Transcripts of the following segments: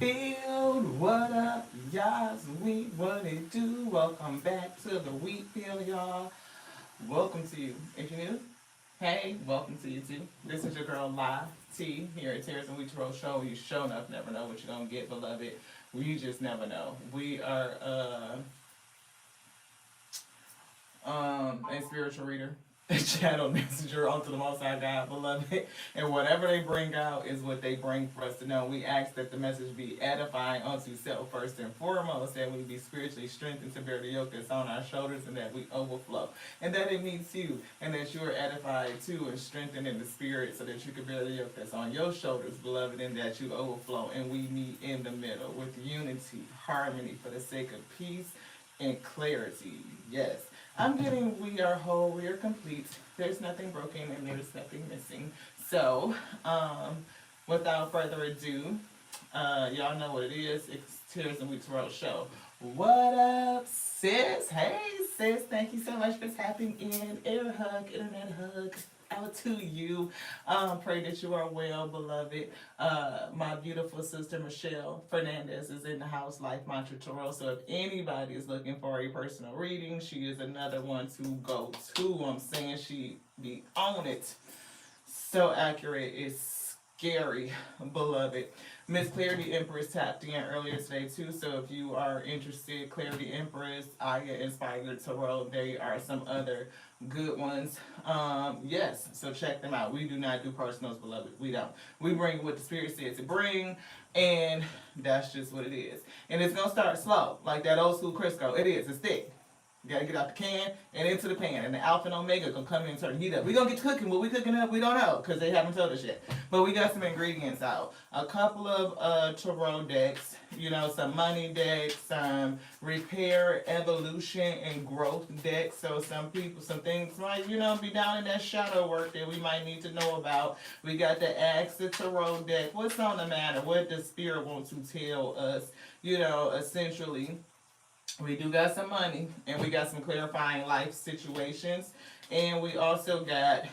field. What up, y'all? What it do? Welcome back to the wheat field, y'all. Welcome to you. If you're new, hey, welcome to you too. This is your girl Live T here at Tears and Wheat Roll Show. You show enough never know what you're gonna get, beloved. We just never know. We are a spiritual reader, a channel messenger onto the Most High God, beloved. And whatever they bring out is what they bring for us to know. We ask that the message be edifying unto self first and foremost, that we be spiritually strengthened to bear the yoke that's on our shoulders, and that we overflow. And that it meets you, and that you are edified too and strengthened in the spirit so that you can bear the yoke that's on your shoulders, beloved, and that you overflow. And we meet in the middle with unity, harmony, for the sake of peace and clarity. Yes. We are whole, we are complete. There's nothing broken and there's nothing missing. So, without further ado, y'all know what it is. It's Tears and Weeks Road Show. What up, sis? Hey, sis. Thank you so much for tapping in. Air hug, internet hug. Out to you. Pray that you are well, beloved. My beautiful sister Michelle Fernandez is in the house, Life Mantra Tarot. So if anybody is looking for a personal reading, she is another one to go to. I'm saying she be on it. So accurate. It's scary, beloved. Miss Clarity Empress tapped in earlier today too. So if you are interested, Clarity Empress, Aya Inspired Tarot, there are some other good ones. Yes, so check them out. We do not do personals, beloved. We don't. We bring what the spirit said to bring, and that's just what it is. And it's gonna start slow, like that old school Crisco. It is. It's thick. You gotta get out the can and into the pan, and the Alpha and Omega gonna come in and turn the heat up. We gonna get to cooking. What we cooking up, we don't know, because they haven't told us yet. But we got some ingredients out. A couple of tarot decks, some money decks, some repair, evolution, and growth decks. So some things might, be down in that shadow work that we might need to know about. We got the Ask the Tarot deck. What's on the matter? What does Spirit want to tell us? Essentially. We do got some money, and we got some clarifying life situations, and we also got,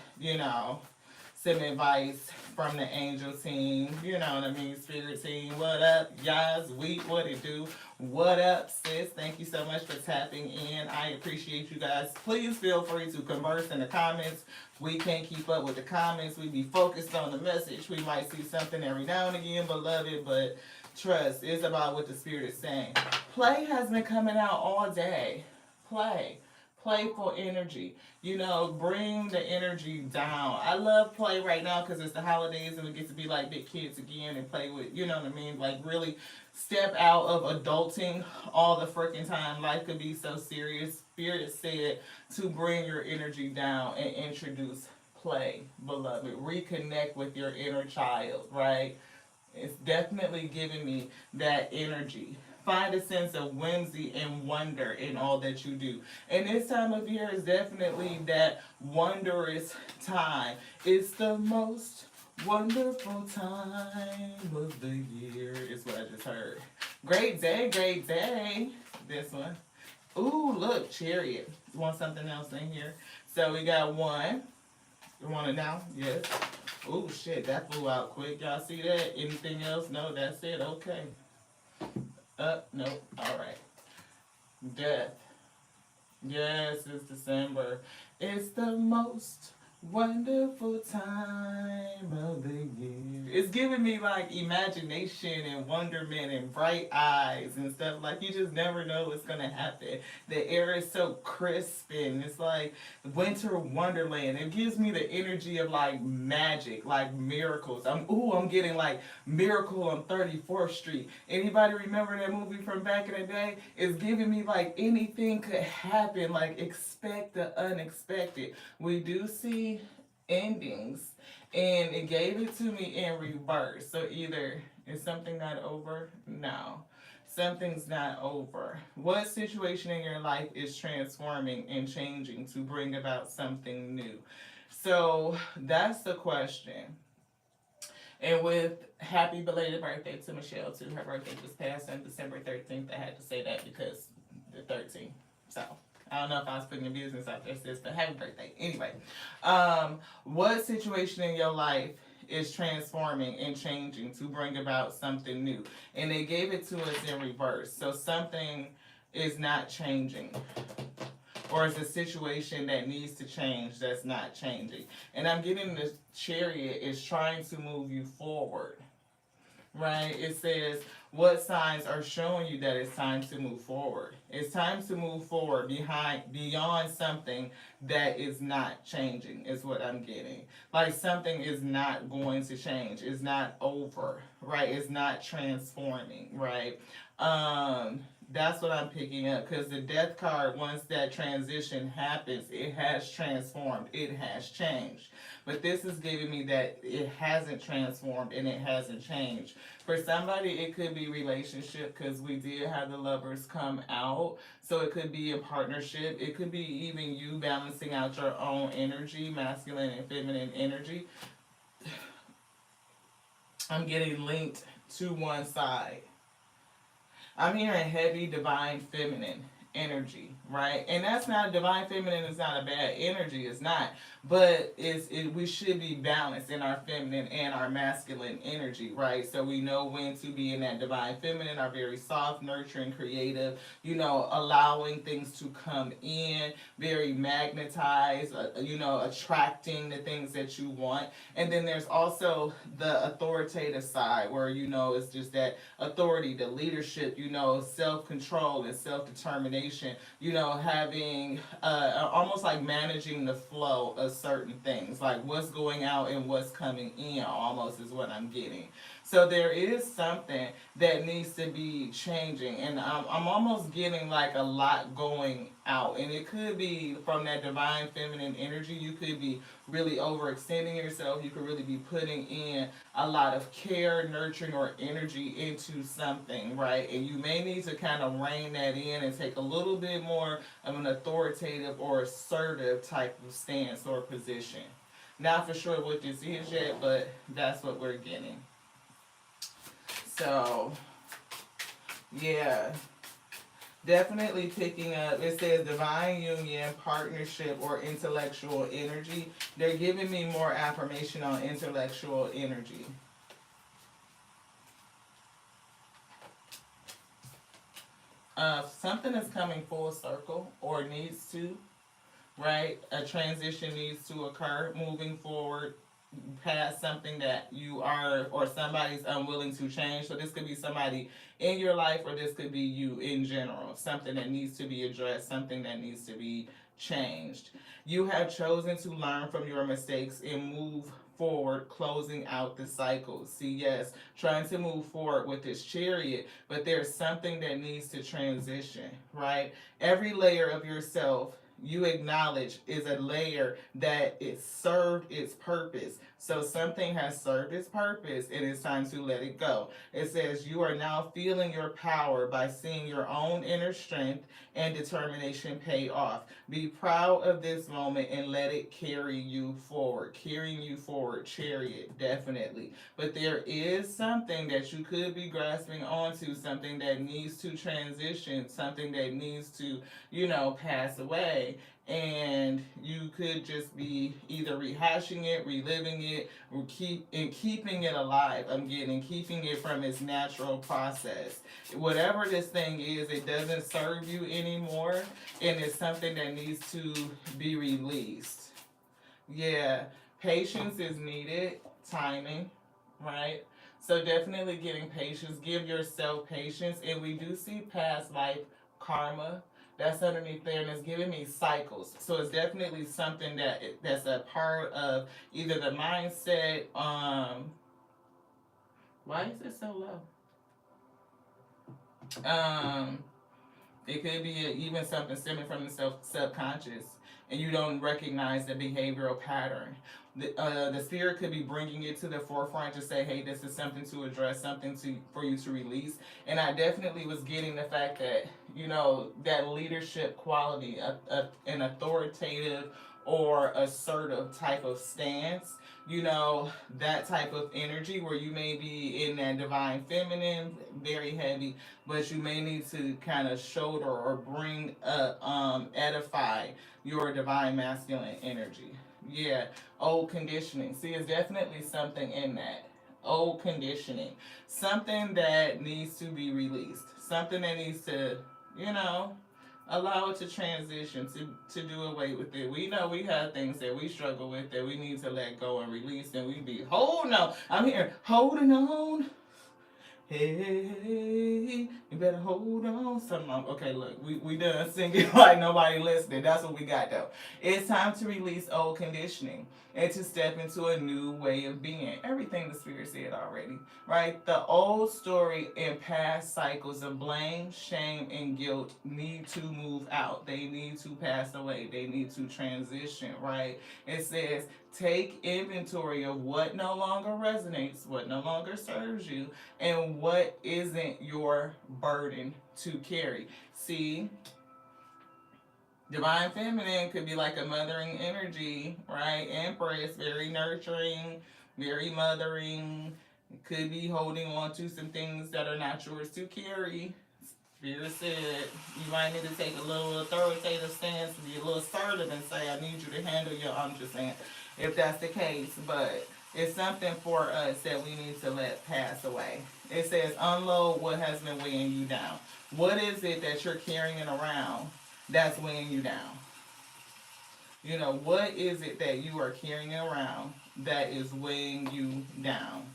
some advice from the angel team, spirit team. What up, guys? What it do? What up, sis? Thank you so much for tapping in. I appreciate you guys. Please feel free to converse in the comments. We can't keep up with the comments. We be focused on the message. We might see something every now and again, beloved, but trust, it's about what the spirit is saying. Play has been coming out all day. Playful energy. Bring the energy down. I love play right now because it's the holidays and we get to be like big kids again and play with, like really step out of adulting all the freaking time. Life could be so serious. Spirit said to bring your energy down and introduce play, beloved. Reconnect with your inner child, right? It's definitely giving me that energy. Find a sense of whimsy and wonder in all that you do. And this time of year is definitely that wondrous time. It's the most wonderful time of the year, is what I just heard. Great day, great day. This one. Ooh, look, Chariot. Want something else in here? So we got one. You want it now? Yes. Oh shit, that flew out quick. Y'all see that? Anything else? No, that's it. Okay. No. Alright. Death. Yes, it's December. It's the most wonderful time of the year. It's giving me like imagination and wonderment and bright eyes and stuff. Like you just never know what's gonna happen. The air is so crisp and it's like winter wonderland. It gives me the energy of like magic, like miracles. I'm getting like Miracle on 34th Street. Anybody remember that movie from back in the day? It's giving me like anything could happen. Like expect the unexpected. We do see endings, and it gave it to me in reverse. So either is something not over? No, something's not over. What situation in your life is transforming and changing to bring about something new? So that's the question. And with happy belated birthday to Michelle too. Her birthday just passed on December 13th. I had to say that because the 13th. So I don't know if I was putting your business out there, sis, but happy birthday. Anyway, what situation in your life is transforming and changing to bring about something new. And they gave it to us in reverse. So something is not changing, or it's a situation that needs to change that's not changing. And I'm getting the chariot is trying to move you forward, right? It says, what signs are showing you that it's time to move forward? It's time to move forward beyond something that is not changing, is what I'm getting. Like something is not going to change. It's not over, right? It's not transforming, right? That's what I'm picking up, because the death card, once that transition happens, it has transformed, it has changed. But this is giving me that it hasn't transformed and it hasn't changed. For somebody, it could be relationship, because we did have the lovers come out. So it could be a partnership. It could be even you balancing out your own energy, masculine and feminine energy. I'm getting linked to one side. I'm hearing heavy divine feminine energy, right? And that's not, divine feminine is not a bad energy, it's not. But we should be balanced in our feminine and our masculine energy, right? So we know when to be in that divine feminine, our very soft, nurturing, creative, allowing things to come in, very magnetized, attracting the things that you want. And then there's also the authoritative side where, it's just that authority, the leadership, self-control and self-determination, having almost like managing the flow of certain things, like what's going out and what's coming in, almost is what I'm getting. So there is something that needs to be changing, and I'm almost getting like a lot going out, and it could be from that divine feminine energy. You could be really overextending yourself. You could really be putting in a lot of care, nurturing, or energy into something, right? And you may need to kind of rein that in and take a little bit more of an authoritative or assertive type of stance or position. Not for sure what this is yet, but that's what we're getting. So, yeah, definitely picking up. It says divine union, partnership, or intellectual energy. They're giving me more affirmation on intellectual energy. Something is coming full circle or needs to, right? A transition needs to occur moving forward past something that you are or somebody's unwilling to change. So this could be somebody in your life, or this could be you in general. Something that needs to be addressed, something that needs to be changed. You have chosen to learn from your mistakes and move forward, closing out the cycle. See, yes, trying to move forward with this chariot, but there's something that needs to transition, right? Every layer of yourself you acknowledge is a layer that it served its purpose. So something has served its purpose and it's time to let it go. It says you are now feeling your power by seeing your own inner strength and determination pay off. Be proud of this moment and let it carry you forward. Carrying you forward, chariot, definitely. But there is something that you could be grasping onto, something that needs to transition, something that needs to, pass away. And you could just be either rehashing it, reliving it, or keeping it alive. I'm getting keeping it from its natural process. Whatever this thing is, it doesn't serve you anymore, and it's something that needs to be released. Yeah, patience is needed, timing, right? So definitely getting patience. Give yourself patience, and we do see past life karma that's underneath there, and it's giving me cycles. So it's definitely something that's a part of either the mindset. Why is it so low? It could be even something stemming from the subconscious, and you don't recognize the behavioral pattern. The spirit could be bringing it to the forefront to say, "Hey, this is something to address, something for you to release." And I definitely was getting the fact that that leadership quality, an authoritative or assertive type of stance, that type of energy where you may be in that divine feminine, very heavy, but you may need to kind of shoulder or bring up, edify your divine masculine energy. Yeah, old conditioning. See, it's definitely something in that. Old conditioning. Something that needs to be released. Something that needs to, you know, allow it to transition, to do away with it. We know we have things that we struggle with that we need to let go and release, and we be holding on. I'm here holding on. Hey, you better hold on. Something. Okay, look, we done singing like nobody listening. That's what we got though. It's time to release old conditioning and to step into a new way of being. Everything the spirit said already, right? The old story and past cycles of blame, shame, and guilt need to move out. They need to pass away. They need to transition, right? It says, take inventory of what no longer resonates, what no longer serves you, and what isn't your burden to carry. See, divine feminine could be like a mothering energy, right? Empress, very nurturing, very mothering. Could be holding on to some things that are not yours to carry. Spirit said you might need to take a little authoritative stance, be a little assertive, and say, I need you to handle your. I'm just saying, if that's the case, but it's something for us that we need to let pass away. It says, unload what has been weighing you down. What is it that you're carrying around that's weighing you down? You know, what is it that you are carrying around that is weighing you down?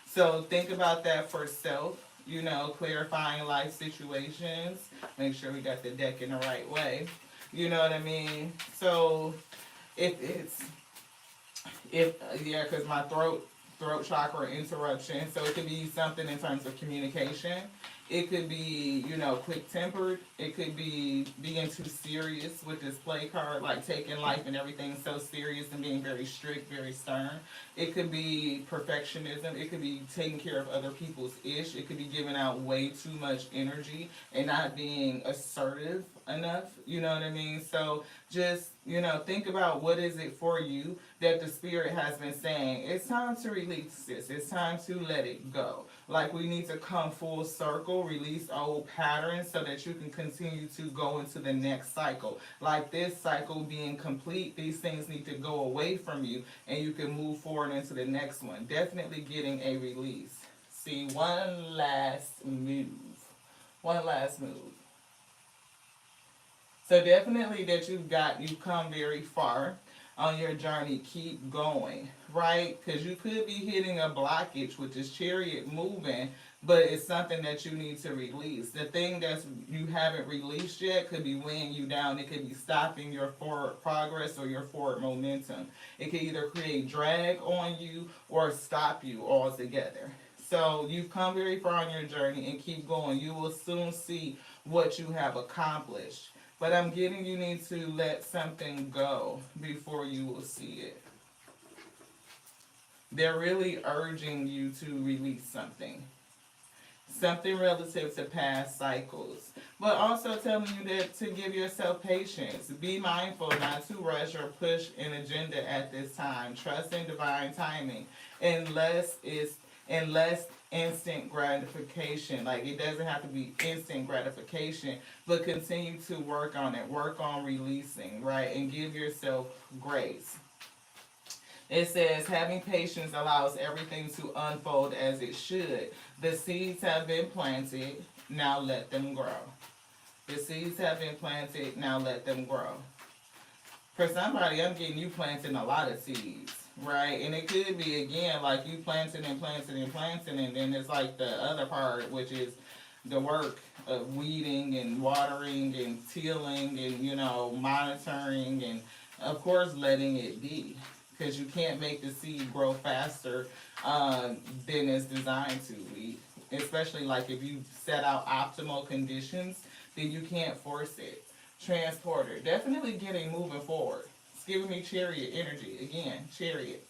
So think about that for self, you know, clarifying life situations. Make sure we got the deck in the right way. You know what I mean? So if it's if yeah, because my throat chakra interruption. So it could be something in terms of communication. It could be, you know, quick tempered. It could be being too serious with this play card, like taking life and everything so serious and being very strict, very stern. It could be perfectionism. It could be taking care of other people's ish. It could be giving out way too much energy and not being assertive enough. You know what I mean? So just, you know, think about what is it for you that the spirit has been saying. It's time to release this. It's time to let it go. Like we need to come full circle, release old patterns so that you can continue to go into the next cycle. Like this cycle being complete, these things need to go away from you and you can move forward into the next one. Definitely getting a release. See, one last move. One last move. So definitely that you've come very far on your journey. Keep going, right? Because you could be hitting a blockage with this chariot moving, but it's something that you need to release. The thing that you haven't released yet could be weighing you down. It could be stopping your forward progress or your forward momentum. It could either create drag on you or stop you altogether. So you've come very far on your journey and keep going. You will soon see what you have accomplished. But I'm getting you need to let something go before you will see it. They're really urging you to release something. Something relative to past cycles. But also telling you that to give yourself patience. Be mindful not to rush or push an agenda at this time. Trust in divine timing. Unless instant gratification. Like it doesn't have to be instant gratification, but continue to work on it. Work on releasing, right? And give yourself grace. It says, having patience allows everything to unfold as it should. The seeds have been planted, now let them grow. The seeds have been planted, now let them grow. For somebody, I'm getting you planting a lot of seeds, right? And it could be, again, like you planting and planting and planting, and then it's like the other part, which is the work of weeding and watering and tilling and, you know, monitoring and, of course, letting it be. Because you can't make the seed grow faster than it's designed to. Especially like if you set out optimal conditions, then you can't force it. Transporter, definitely getting moving forward. It's giving me chariot energy. Again, chariot.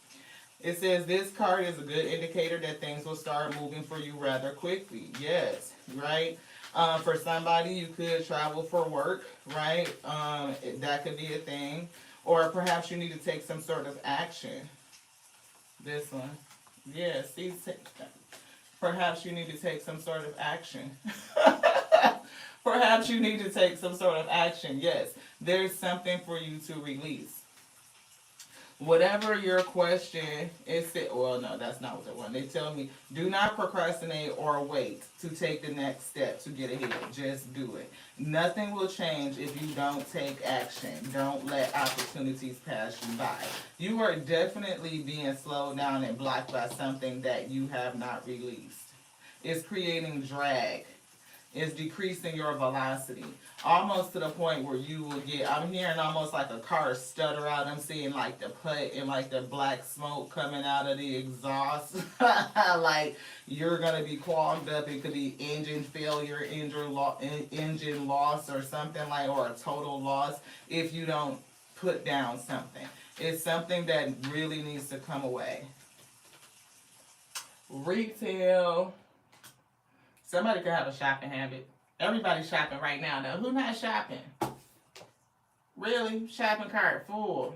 It says this card is a good indicator that things will start moving for you rather quickly. Yes, right? For somebody, you could travel for work, right? That could be a thing. Or perhaps you need to take some sort of action. This one. Yes, perhaps you need to take some sort of action. Perhaps you need to take some sort of action. Yes, there's something for you to release. Whatever your question is, well, no, that's not what they want. They tell me, do not procrastinate or wait to take the next step to get ahead. Just do it. Nothing will change if you don't take action. Don't let opportunities pass you by. You are definitely being slowed down and blocked by something that you have not released. It's creating drag, is decreasing your velocity, almost to the point where you will get, I'm hearing almost like a car stutter out. I'm seeing like the put and like the black smoke coming out of the exhaust. Like you're going to be clogged up. It could be engine failure, engine loss or something like, or a total loss if you don't put down something. It's something that really needs to come away. Retail. Somebody could have a shopping habit. Everybody's shopping right now, though. Who not shopping? Really? Shopping cart full.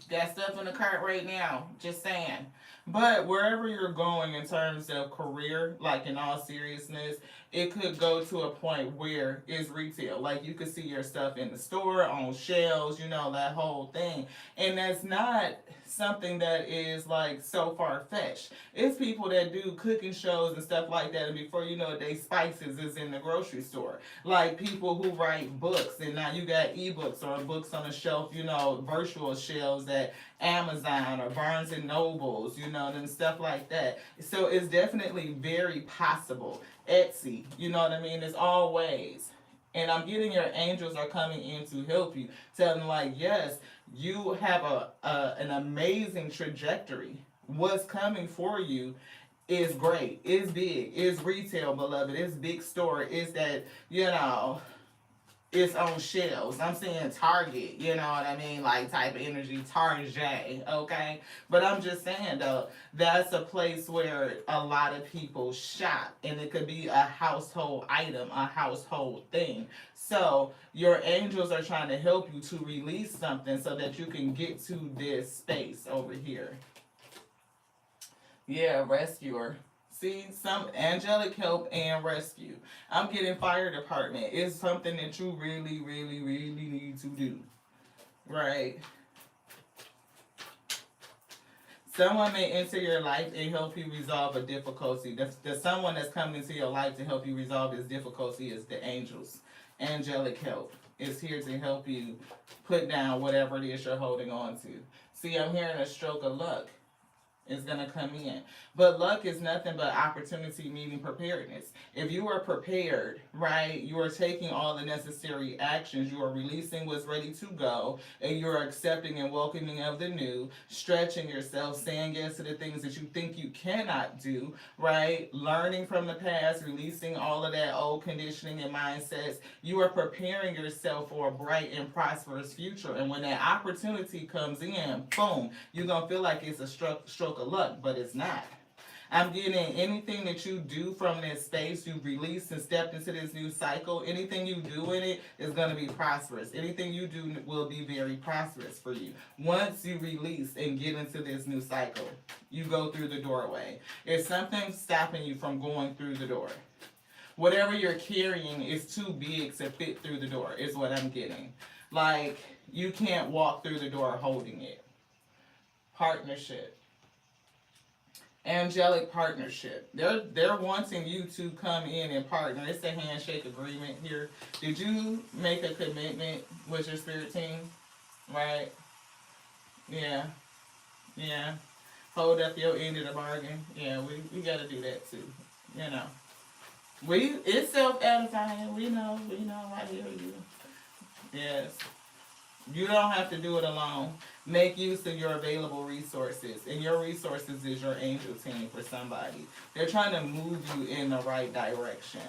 Got stuff in the cart right now. Just saying. But wherever you're going in terms of career, like in all seriousness, it could go to a point where it's retail. Like you could see your stuff in the store, on shelves, you know, that whole thing. And that's not something that is like so far-fetched. It's people that do cooking shows and stuff like that, and before you know it, they spices is in the grocery store. Like people who write books, and now you got ebooks or books on the shelf, you know, virtual shelves at Amazon or Barnes and Nobles, you know, and stuff like that. So it's definitely very possible. Etsy, you know what I mean? It's all ways. And I'm getting your angels are coming in to help you. Telling them like, yes, you have an amazing trajectory. What's coming for you is great. It's big. It's retail, beloved. It's big store. It's that, you know, it's on shelves. I'm saying Target, you know what I mean? Like type of energy, Target, okay? But I'm just saying though, that's a place where a lot of people shop, and it could be a household item, a household thing. So your angels are trying to help you to release something so that you can get to this space over here. Yeah, rescuer. See, some angelic help and rescue. I'm getting fire department. It's something that you really, really, really need to do. Right? Someone may enter your life and help you resolve a difficulty. The someone that's coming into your life to help you resolve this difficulty is the angels. Angelic help is here to help you put down whatever it is you're holding on to. See, I'm hearing a stroke of luck is going to come in. But luck is nothing but opportunity meeting preparedness. If you are prepared, right, you are taking all the necessary actions, you are releasing what's ready to go, and you're accepting and welcoming of the new, stretching yourself, saying yes to the things that you think you cannot do, right, learning from the past, releasing all of that old conditioning and mindsets, you are preparing yourself for a bright and prosperous future. And when that opportunity comes in, boom, you're going to feel like it's a stroke of luck, but it's not. I'm getting anything that you do from this space, you've released and stepped into this new cycle, anything you do in it is going to be prosperous. Anything you do will be very prosperous for you. Once you release and get into this new cycle, you go through the doorway. If something's stopping you from going through the door, whatever you're carrying is too big to fit through the door, is what I'm getting. Like, you can't walk through the door holding it. Partnership. Angelic partnership. They're wanting you to come in and partner. It's a handshake agreement here. Did you make a commitment with your spirit team? Right? Yeah. Yeah. Hold up your end of the bargain. Yeah, we gotta do that too. You know. It's self-edifying. We know, I hear you. Yes. You don't have to do it alone. Make use of your available resources. And your resources is your angel team for somebody. They're trying to move you in the right direction.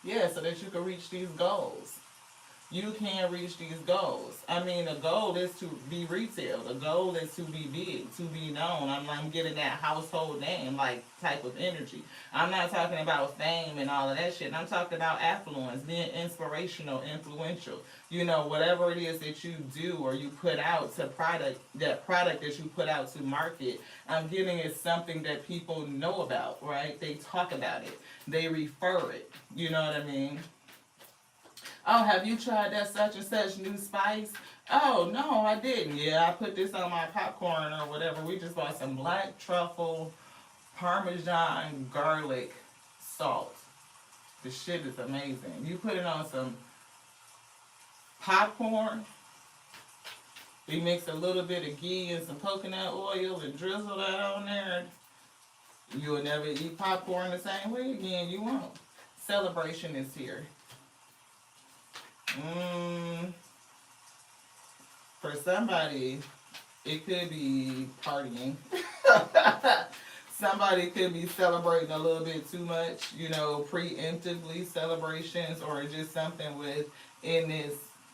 Yeah, so that you can reach these goals. You can reach these goals. I mean, the goal is to be retail. The goal is to be big, to be known. I'm getting that household name, like, type of energy. I'm not talking about fame and all of that shit. I'm talking about affluence, being inspirational, influential. You know, whatever it is that you do or you put out to that product that you put out to market, I'm getting is something that people know about, right? They talk about it. They refer it. You know what I mean? Oh, have you tried that such and such new spice? Oh, no, I didn't. Yeah, I put this on my popcorn or whatever. We just bought some black truffle Parmesan garlic salt. The shit is amazing. You put it on some popcorn, we mix a little bit of ghee and some coconut oil and drizzle that on there. You'll never eat popcorn the same way again. You won't. Celebration is here. Mm, for somebody, it could be partying. Somebody could be celebrating a little bit too much, preemptively celebrations, or just something within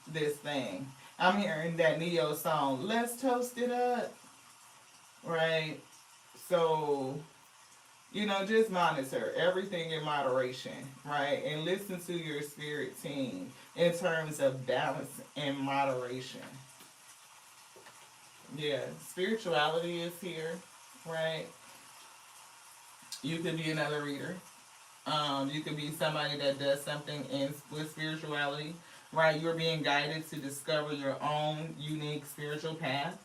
this thing. I'm hearing that Neo song, "Let's Toast It Up," right? So, just monitor everything in moderation, right? And listen to your spirit team in terms of balance and moderation. Yeah, spirituality is here, right? You could be another reader. You could be somebody that does something with spirituality, right? You're being guided to discover your own unique spiritual path,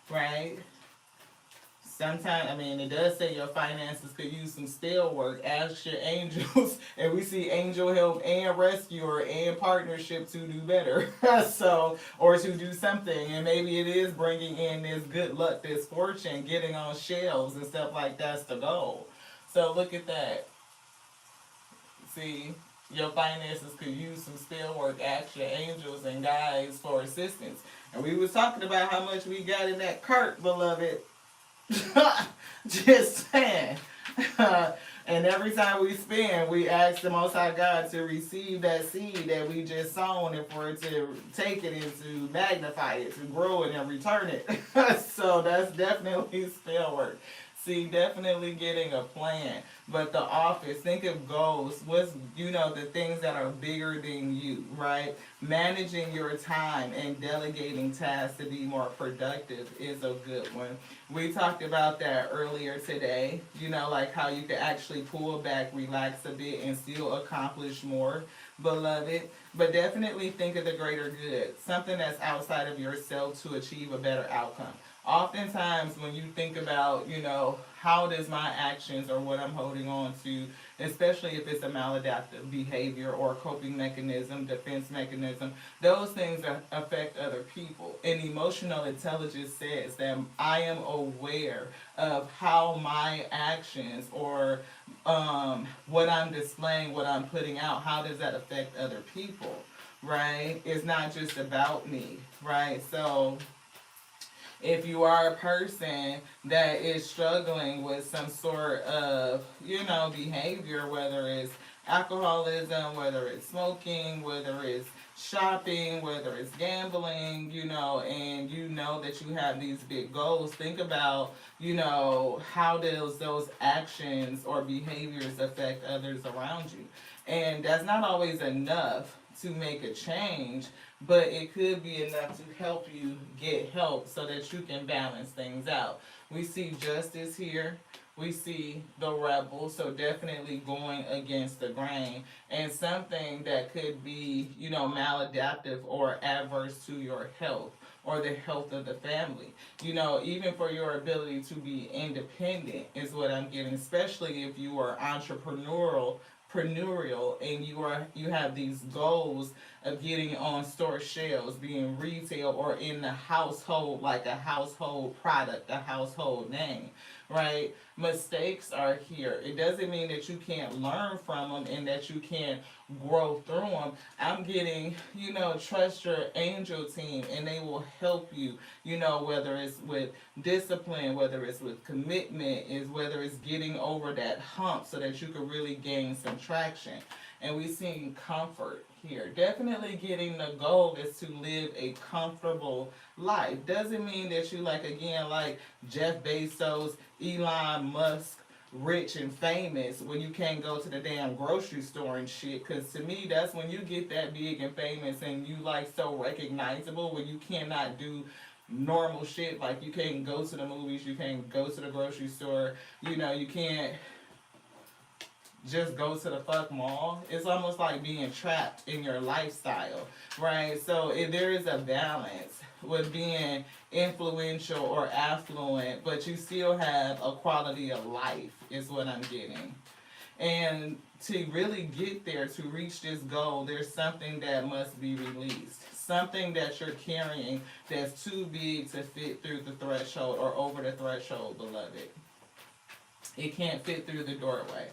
right? Sometimes, I mean, it does say your finances could use some steel work. Ask your angels, and we see angel help and rescuer and partnership to do better. So, or to do something, and maybe it is bringing in this good luck, this fortune, getting on shelves and stuff like that's the goal. So look at that. See, your finances could use some steel work. Ask your angels and guides for assistance. And we was talking about how much we got in that cart, beloved. Just saying. And every time we spend, we ask the Most High God to receive that seed that we just sown and for it to take it and to magnify it, to grow it and return it. So that's definitely spell work. See, definitely getting a plan. But the office, think of goals. What's, the things that are bigger than you, right? Managing your time and delegating tasks to be more productive is a good one. We talked about that earlier today, like how you can actually pull back, relax a bit, and still accomplish more, beloved. But definitely think of the greater good, something that's outside of yourself to achieve a better outcome. Oftentimes when you think about, how does my actions or what I'm holding on to, especially if it's a maladaptive behavior or coping mechanism, defense mechanism, those things affect other people. And emotional intelligence says that I am aware of how my actions or what I'm displaying, what I'm putting out, how does that affect other people, right? It's not just about me, right? So if you are a person that is struggling with some sort of, behavior, whether it's alcoholism, whether it's smoking, whether it's shopping, whether it's gambling, and that you have these big goals, think about, how does those actions or behaviors affect others around you. And that's not always enough to make a change, but it could be enough to help you get help so that you can balance things out. We see justice here. We see the rebel, so definitely going against the grain, and something that could be, maladaptive or adverse to your health or the health of the family. Even for your ability to be independent is what I'm getting, especially if you are entrepreneurial and you have these goals of getting on store shelves, being retail or in the household, like a household product, a household name, right? Mistakes are here. It doesn't mean that you can't learn from them and that you can't grow through them. I'm getting, trust your angel team and they will help you, whether it's with discipline, whether it's with commitment, is whether it's getting over that hump so that you can really gain some traction. And we see comfort here. Definitely getting the goal is to live a comfortable life. Doesn't mean that you like Jeff Bezos, Elon Musk, rich and famous when you can't go to the damn grocery store and shit. Because to me, that's when you get that big and famous and you so recognizable when you cannot do normal shit. Like you can't go to the movies, you can't go to the grocery store, you can't just go to the fuck mall. It's almost like being trapped in your lifestyle, right? So there is a balance with being influential or affluent, but you still have a quality of life, is what I'm getting. And to really get there, to reach this goal, there's something that must be released. Something that you're carrying that's too big to fit through the threshold or over the threshold, beloved. It can't fit through the doorway.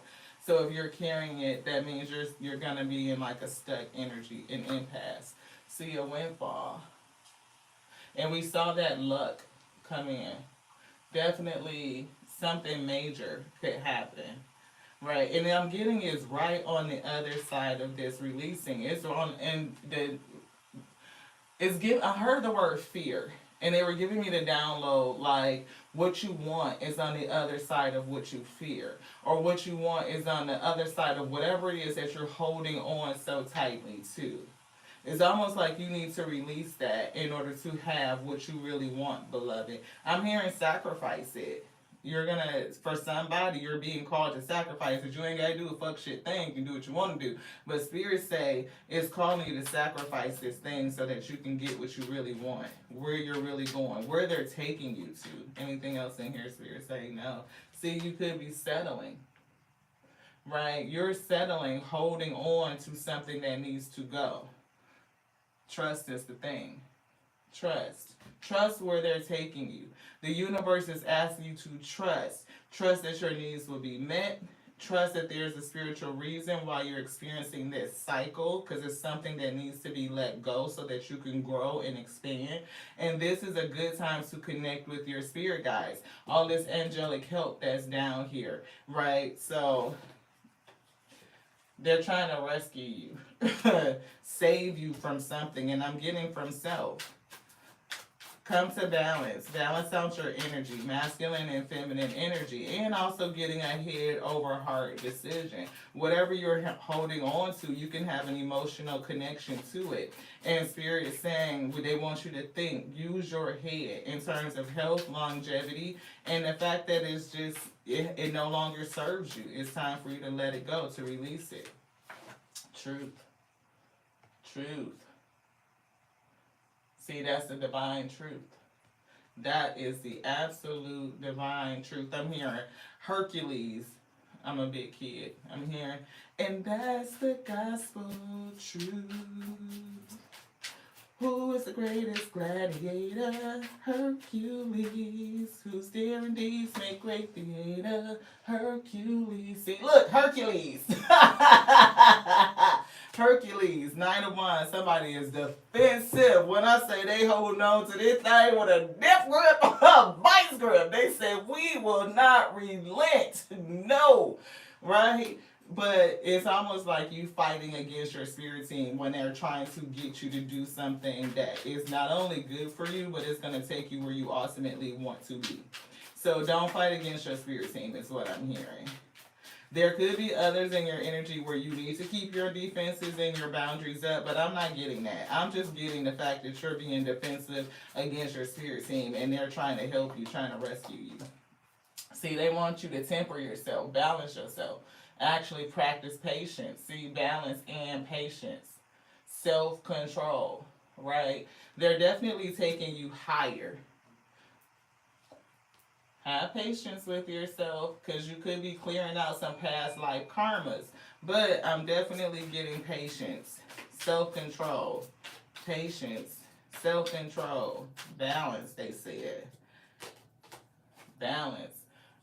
So if you're carrying it, that means you're gonna be in like a stuck energy, an impasse. See a windfall. And we saw that luck come in. Definitely something major could happen. Right. And I'm getting is right on the other side of this releasing. It's on and the it's give I heard the word fear. And they were giving me the download like what you want is on the other side of what you fear. Or what you want is on the other side of whatever it is that you're holding on so tightly to. It's almost like you need to release that in order to have what you really want, beloved. I'm hearing sacrifice it. You're gonna, for somebody, you're being called to sacrifice it. You ain't gotta do a fuck shit thing. You can do what you want to do. But Spirit say it's calling you to sacrifice this thing so that you can get what you really want, where you're really going, where they're taking you to. Anything else in here, Spirit say no. See, you could be settling. Right? You're settling, holding on to something that needs to go. Trust is the thing. Trust. Trust where they're taking you. The universe is asking you to trust. Trust that your needs will be met. Trust that there's a spiritual reason why you're experiencing this cycle, because it's something that needs to be let go so that you can grow and expand. And this is a good time to connect with your spirit guides. All this angelic help that's down here, right? So they're trying to rescue you, save you from something, and I'm getting from self. Come to balance. Balance out your energy, masculine and feminine energy, and also getting a head over heart decision. Whatever you're holding on to, you can have an emotional connection to it. And Spirit is saying they want you to think, use your head in terms of health, longevity, and the fact that it's just, it no longer serves you. It's time for you to let it go, to release it. Truth. Truth. See, that's the divine truth. That is the absolute divine truth. I'm hearing Hercules. I'm a big kid. I'm hearing, and that's the gospel truth. Who is the greatest gladiator? Hercules. Whose daring deeds make great theater? Hercules. See, look, Hercules. Hercules, 9 of Wands. Somebody is defensive. When I say they hold on to this thing with a death grip, a vice grip, they say we will not relent. No, right? But it's almost like you fighting against your spirit team when they're trying to get you to do something that is not only good for you, but it's going to take you where you ultimately want to be. So don't fight against your spirit team is what I'm hearing. There could be others in your energy where you need to keep your defenses and your boundaries up, but I'm not getting that. I'm just getting the fact that you're being defensive against your spirit team and they're trying to help you, trying to rescue you. See, they want you to temper yourself, balance yourself. Actually practice patience. See, balance and patience. Self-control, right? They're definitely taking you higher. Have patience with yourself because you could be clearing out some past life karmas. But I'm definitely getting patience, self-control, patience, self-control, balance, they said. Balance.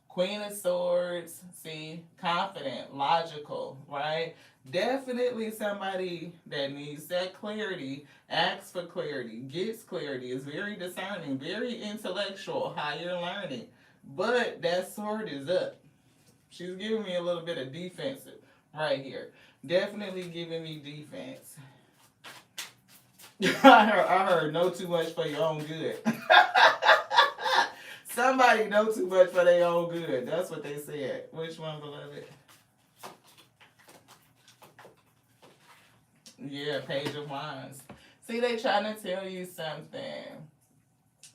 Queen of Swords, see, confident, logical, right? Definitely somebody that needs that clarity, asks for clarity, gets clarity, is very discerning, very intellectual, higher learning. But that sword is up. She's giving me a little bit of defensive right here. Definitely giving me defense. I heard know too much for your own good. Somebody know too much for their own good. That's what they said. Which one, beloved? Yeah, Page of Wands. See, they trying to tell you something.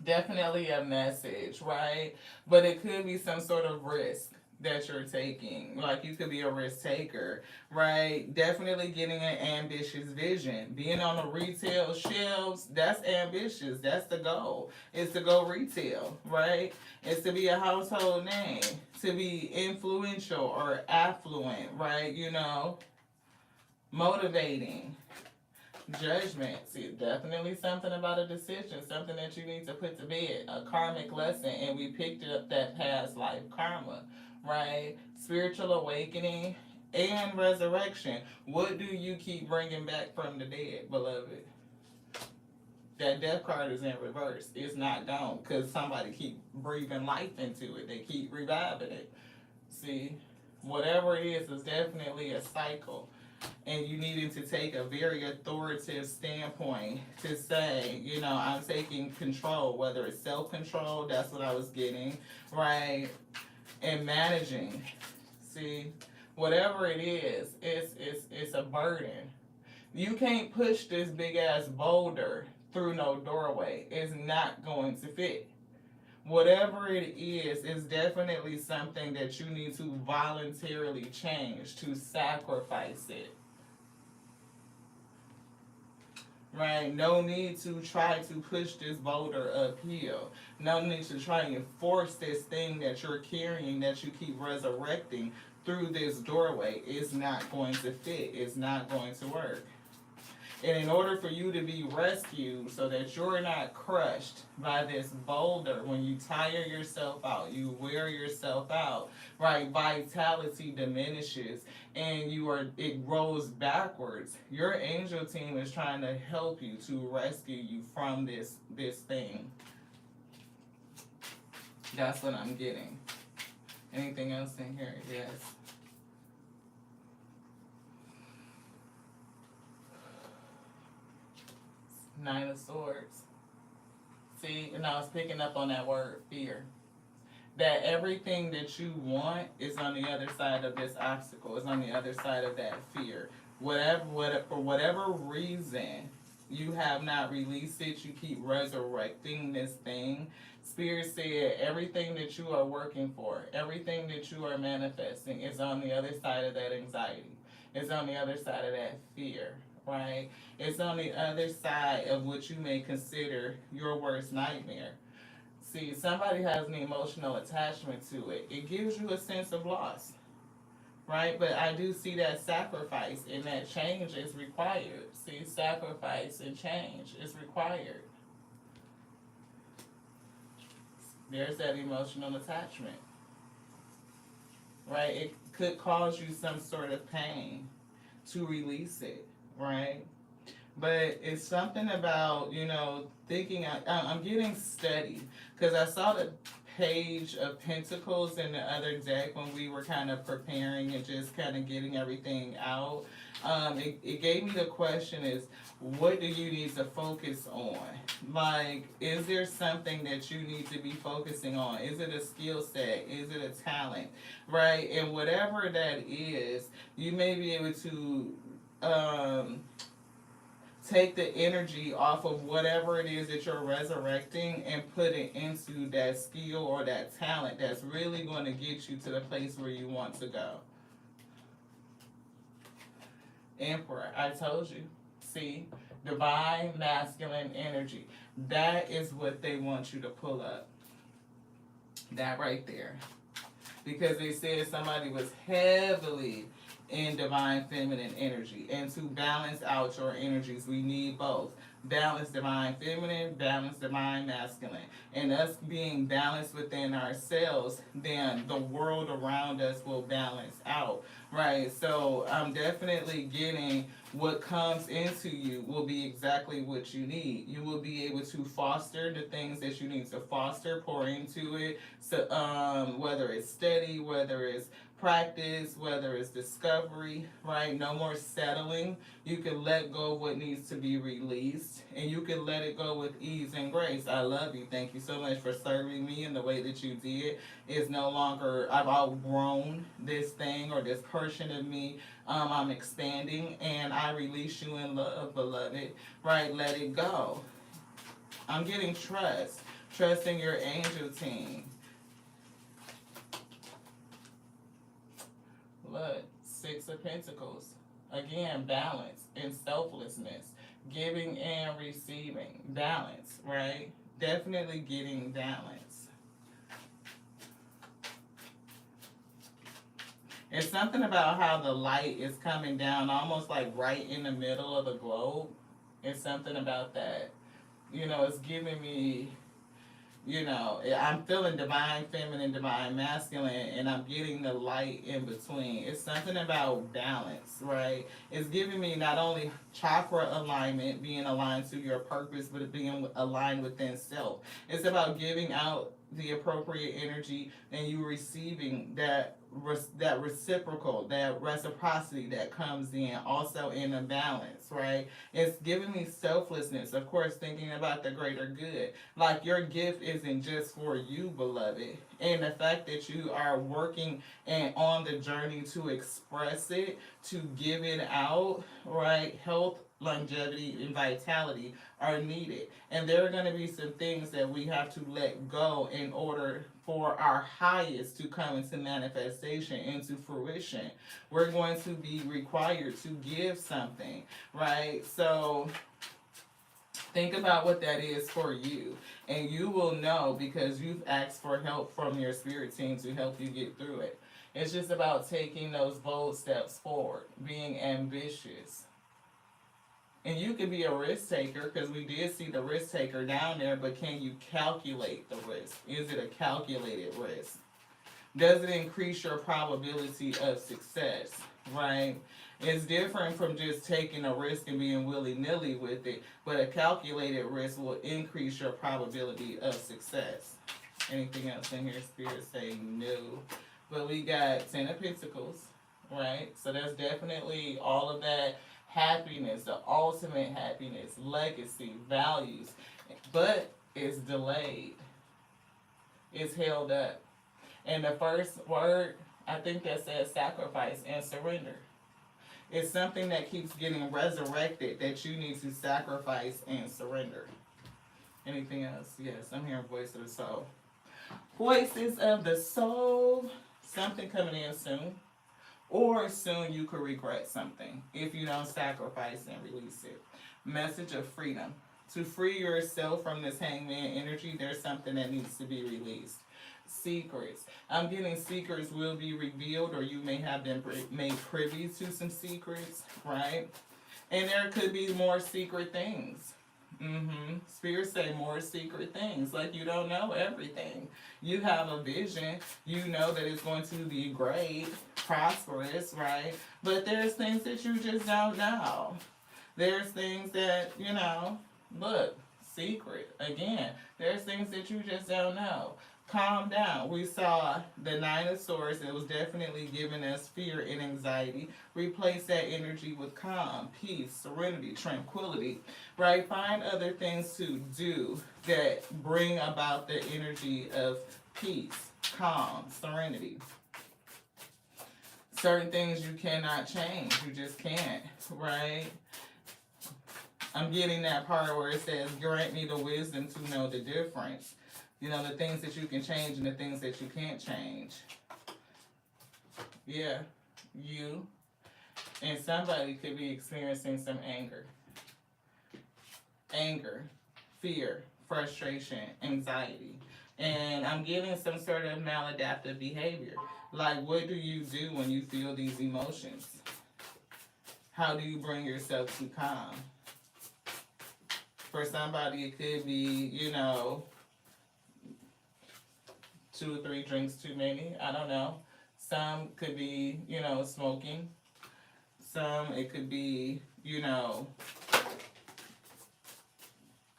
Definitely a message, right? But it could be some sort of risk. that you're taking. Like you could be a risk taker, right? Definitely getting an ambitious vision. Being on the retail shelves, that's ambitious. That's the goal. Is to go retail, right? It's to be a household name, to be influential or affluent, right? You know, motivating. Judgment. See, definitely something about a decision, something that you need to put to bed, a karmic lesson, and we picked up that past life karma, right? Spiritual awakening and resurrection. What do you keep bringing back from the dead, beloved? That death card is in reverse. It's not gone because somebody keep breathing life into it. They keep reviving it. See, whatever it is definitely a cycle, and you needing to take a very authoritative standpoint to say, you know, I'm taking control, whether it's self-control, that's what I was getting, right? And managing. See, whatever it is, it's a burden. You can't push this big ass boulder through no doorway. It's not going to fit. Whatever it is definitely something that you need to voluntarily change, to sacrifice it. Right? No need to try to push this boulder uphill. No need to try and force this thing that you're carrying, that you keep resurrecting through this doorway. It's not going to fit. It's not going to work. And in order for you to be rescued so that you're not crushed by this boulder, when you tire yourself out, you wear yourself out, right? Vitality diminishes and it rolls backwards. Your angel team is trying to help you, to rescue you from this thing. That's what I'm getting. Anything else in here? Yes. Nine of Swords. See, and I was picking up on that word, fear. That everything that you want is on the other side of this obstacle, is on the other side of that fear. For whatever reason, you have not released it, you keep resurrecting this thing. Spirit said everything that you are working for, everything that you are manifesting is on the other side of that anxiety. It's on the other side of that fear, right? It's on the other side of what you may consider your worst nightmare. See, somebody has an emotional attachment to it. It gives you a sense of loss, right? But I do see that sacrifice and that change is required. See, sacrifice and change is required. There's that emotional attachment, right? It could cause you some sort of pain to release it, right? But it's something about, you know, thinking. I'm getting steady because I saw the Page of Pentacles in the other deck when we were kind of preparing and just kind of getting everything out. It gave me the question is, what do you need to focus on? Like, is there something that you need to be focusing on? Is it a skill set? Is it a talent? Right? And whatever that is, you may be able to take the energy off of whatever it is that you're resurrecting and put it into that skill or that talent that's really going to get you to the place where you want to go. Emperor, I told you. See, divine masculine energy. That is what they want you to pull up. That right there. Because they said somebody was heavily in divine feminine energy. And to balance out your energies, we need both. Balance divine feminine, balance divine masculine. And us being balanced within ourselves, then the world around us will balance out. Right? So I'm definitely getting what comes into you will be exactly what you need. You will be able to foster the things that you need to foster, pour into it. So whether it's study, whether it's practice, whether it's discovery, right? No more settling. You can let go of what needs to be released, and you can let it go with ease and grace. I love you. Thank you so much for serving me in the way that you did. It's no longer, I've outgrown this thing or this portion of me. I'm expanding, and I release you in love, beloved. Right? Let it go. I'm getting trust. Trust in your angel team. Look, Six of Pentacles. Again, balance and selflessness. Giving and receiving. Balance, right? Definitely getting balance. It's something about how the light is coming down almost like right in the middle of the globe. It's something about that. It's giving me, I'm feeling divine feminine, divine masculine, and I'm getting the light in between. It's something about balance, right? It's giving me not only chakra alignment, being aligned to your purpose, but being aligned within self. It's about giving out the appropriate energy and you receiving that reciprocal, that reciprocity that comes in, also in a balance, right? It's giving me selflessness, of course, thinking about the greater good. Like your gift isn't just for you, beloved. And the fact that you are working and on the journey to express it, to give it out, right? Health, longevity, and vitality are needed. And there are going to be some things that we have to let go in order for our highest to come into manifestation, into fruition. We're going to be required to give something, right? So think about what that is for you. And you will know because you've asked for help from your spirit team to help you get through it. It's just about taking those bold steps forward, being ambitious. And you can be a risk taker because we did see the risk taker down there, but can you calculate the risk? Is it a calculated risk? Does it increase your probability of success, right? It's different from just taking a risk and being willy-nilly with it, but a calculated risk will increase your probability of success. Anything else in here, Spirit say no. But we got Ten of Pentacles, right? So there's definitely all of that happiness, the ultimate happiness, legacy, values, but it's delayed. It's held up. And the first word, I think that says sacrifice and surrender. It's something that keeps getting resurrected that you need to sacrifice and surrender. Anything else? Yes, I'm hearing voice of the soul. Voices of the soul. Something coming in soon. Or soon you could regret something if you don't sacrifice and release it. Message of freedom. To free yourself from this hangman energy, there's something that needs to be released. Secrets. I'm getting secrets will be revealed, or you may have been made privy to some secrets, right? And there could be more secret things. Spirits say more secret things. Like you don't know everything. You have a vision. You know that it's going to be great, prosperous, right? But there's things that you just don't know. There's things that, look, secret. Again, there's things that you just don't know. Calm down. We saw the Nine of Swords. It was definitely giving us fear and anxiety. Replace that energy with calm, peace, serenity, tranquility, right? Find other things to do that bring about the energy of peace, calm, serenity. Certain things you cannot change. You just can't, right? I'm getting that part where it says, grant me the wisdom to know the difference. The things that you can change and the things that you can't change. Yeah, you and somebody could be experiencing some anger. Anger, fear, frustration, anxiety. And I'm getting some sort of maladaptive behavior. Like, what do you do when you feel these emotions? How do you bring yourself to calm? For somebody, it could be, 2 or 3 drinks too many. I don't know. Some could be, smoking. Some it could be,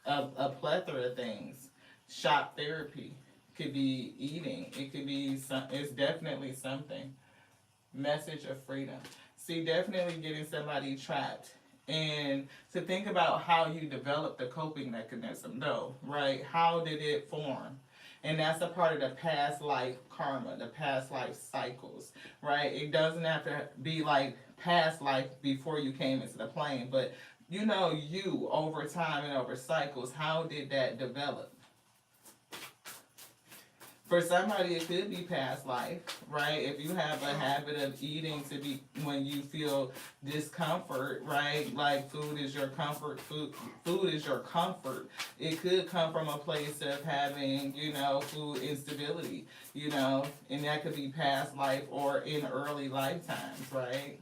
a plethora of things. Shock therapy. Could be eating. It could be it's definitely something. Message of freedom. See, definitely getting somebody trapped. And to think about how you develop the coping mechanism, though, right? How did it form? And that's a part of the past life karma, the past life cycles, right? It doesn't have to be like past life before you came into the plane, but you over time and over cycles, how did that develop? For somebody, it could be past life, right? If you have a habit of eating to be when you feel discomfort, right? Like food is your comfort, food is your comfort. It could come from a place of having, food instability, and that could be past life or in early lifetimes, right?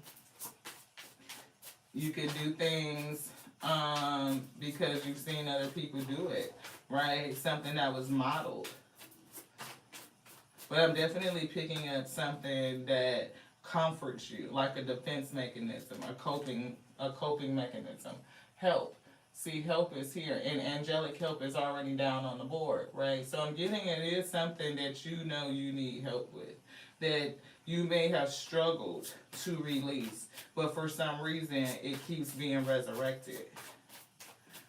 You could do things because you've seen other people do it, right? Something that was modeled. But I'm definitely picking up something that comforts you, like a defense mechanism, a coping mechanism. Help. See, help is here, and angelic help is already down on the board, right? So I'm getting it is something that you know you need help with, that you may have struggled to release, but for some reason it keeps being resurrected.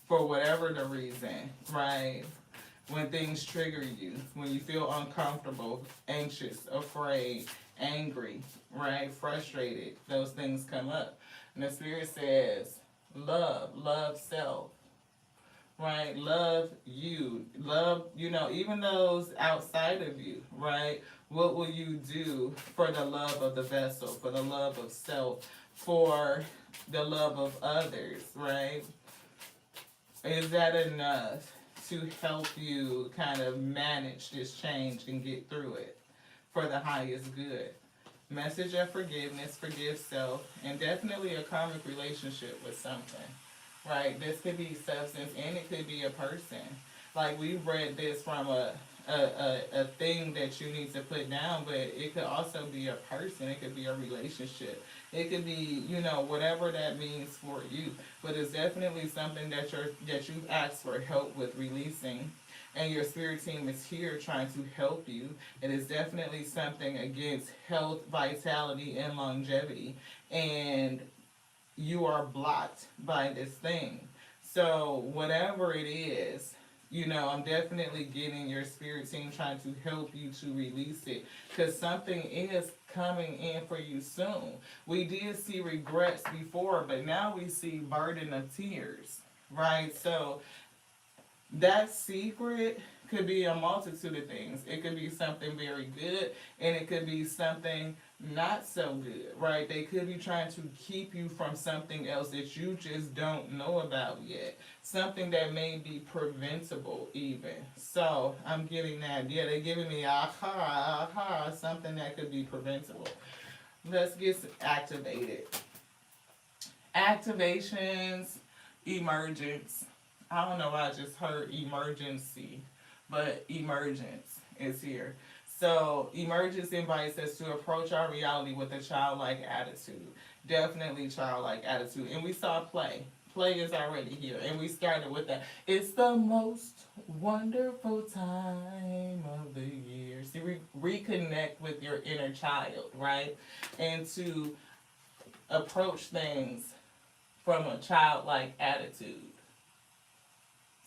For whatever the reason, right? When things trigger you, when you feel uncomfortable, anxious, afraid, angry, right, frustrated, those things come up. And the Spirit says, love self, right? Love you, love, even those outside of you, right? What will you do for the love of the vessel, for the love of self, for the love of others, right? Is that enough to help you kind of manage this change and get through it for the highest good? Message of forgiveness, forgive self, and definitely a karmic relationship with something, right? This could be substance and it could be a person. Like we've read this from a thing that you need to put down, but it could also be a person, it could be a relationship. It could be, whatever that means for you. But it's definitely something that you've asked for help with releasing. And your spirit team is here trying to help you. It is definitely something against health, vitality, and longevity. And you are blocked by this thing. So whatever it is, I'm definitely getting your spirit team trying to help you to release it, because something is coming in for you soon. We did see regrets before, but now we see burden of tears, right? So that secret could be a multitude of things. It could be something very good, and it could be something not so good, right? They could be trying to keep you from something else that you just don't know about yet. Something that may be preventable even. So I'm getting that. Yeah, they're giving me something that could be preventable. Let's get activated. Activations, emergence. I don't know why I just heard emergency, but emergence is here. So emergence invites us to approach our reality with a childlike attitude. Definitely childlike attitude. And we saw play. Play is already here. And we started with that. It's the most wonderful time of the year. See, reconnect with your inner child, right? And to approach things from a childlike attitude.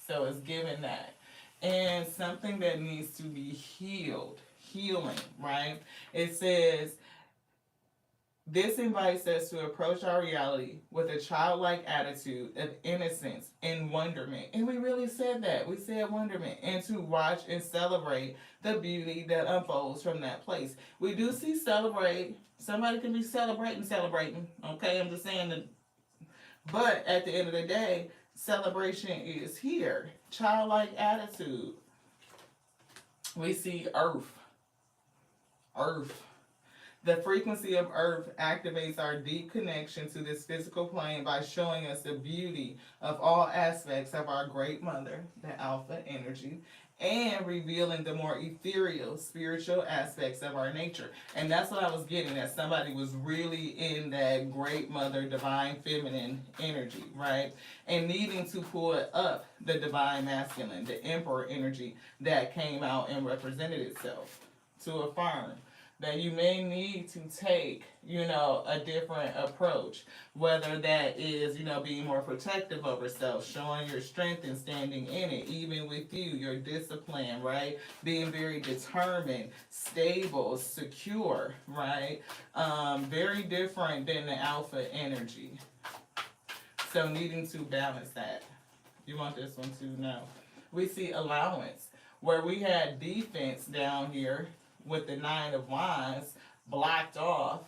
So it's given that. And something that needs to be healing, right? It says, this invites us to approach our reality with a childlike attitude of innocence and wonderment. And we really said that. We said wonderment. And to watch and celebrate the beauty that unfolds from that place. We do see celebrate. Somebody can be celebrating. Okay, I'm just saying that. But at the end of the day, celebration is here. Childlike attitude. We see earth. The frequency of earth activates our deep connection to this physical plane by showing us the beauty of all aspects of our great mother, the alpha energy, and revealing the more ethereal, spiritual aspects of our nature. And that's what I was getting at. Somebody was really in that great mother, divine feminine energy, right? And needing to pull up the divine masculine, the emperor energy that came out and represented itself to affirm that you may need to take, a different approach. Whether that is, being more protective over self, showing your strength and standing in it, even with you, your discipline, right? Being very determined, stable, secure, right? Very different than the alpha energy. So needing to balance that. You want this one too? No. We see allowance. where we had defense down here with the Nine of Wands blocked off.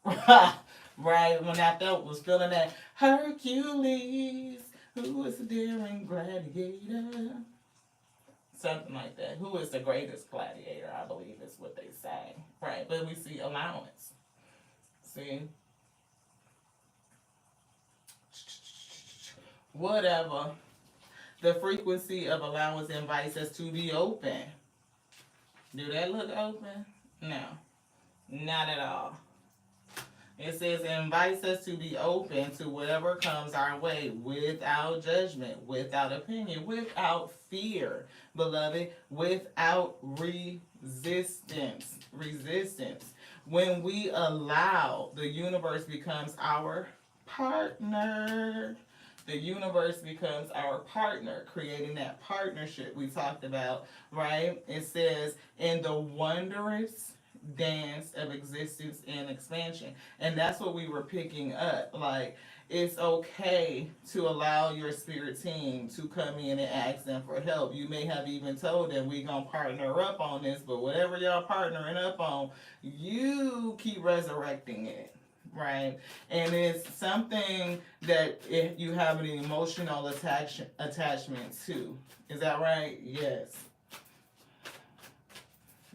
Right when I was feeling that Hercules, who is the daring gladiator, something like that. Who is the greatest gladiator? I believe is what they say. Right, but we see allowance. See, whatever. The frequency of allowance invites us to be open. Do that look open? No, not at all. It says it invites us to be open to whatever comes our way without judgment, without opinion, without fear, beloved, without resistance. Resistance. When we allow, the universe becomes our partner. The universe becomes our partner, creating that partnership we talked about, right? It says, in the wondrous dance of existence and expansion. And that's what we were picking up. Like, it's okay to allow your spirit team to come in and ask them for help. You may have even told them, we gonna partner up on this, but whatever y'all partnering up on, you keep resurrecting it. Right, and it's something that if you have an emotional attachment to. Is that right? Yes.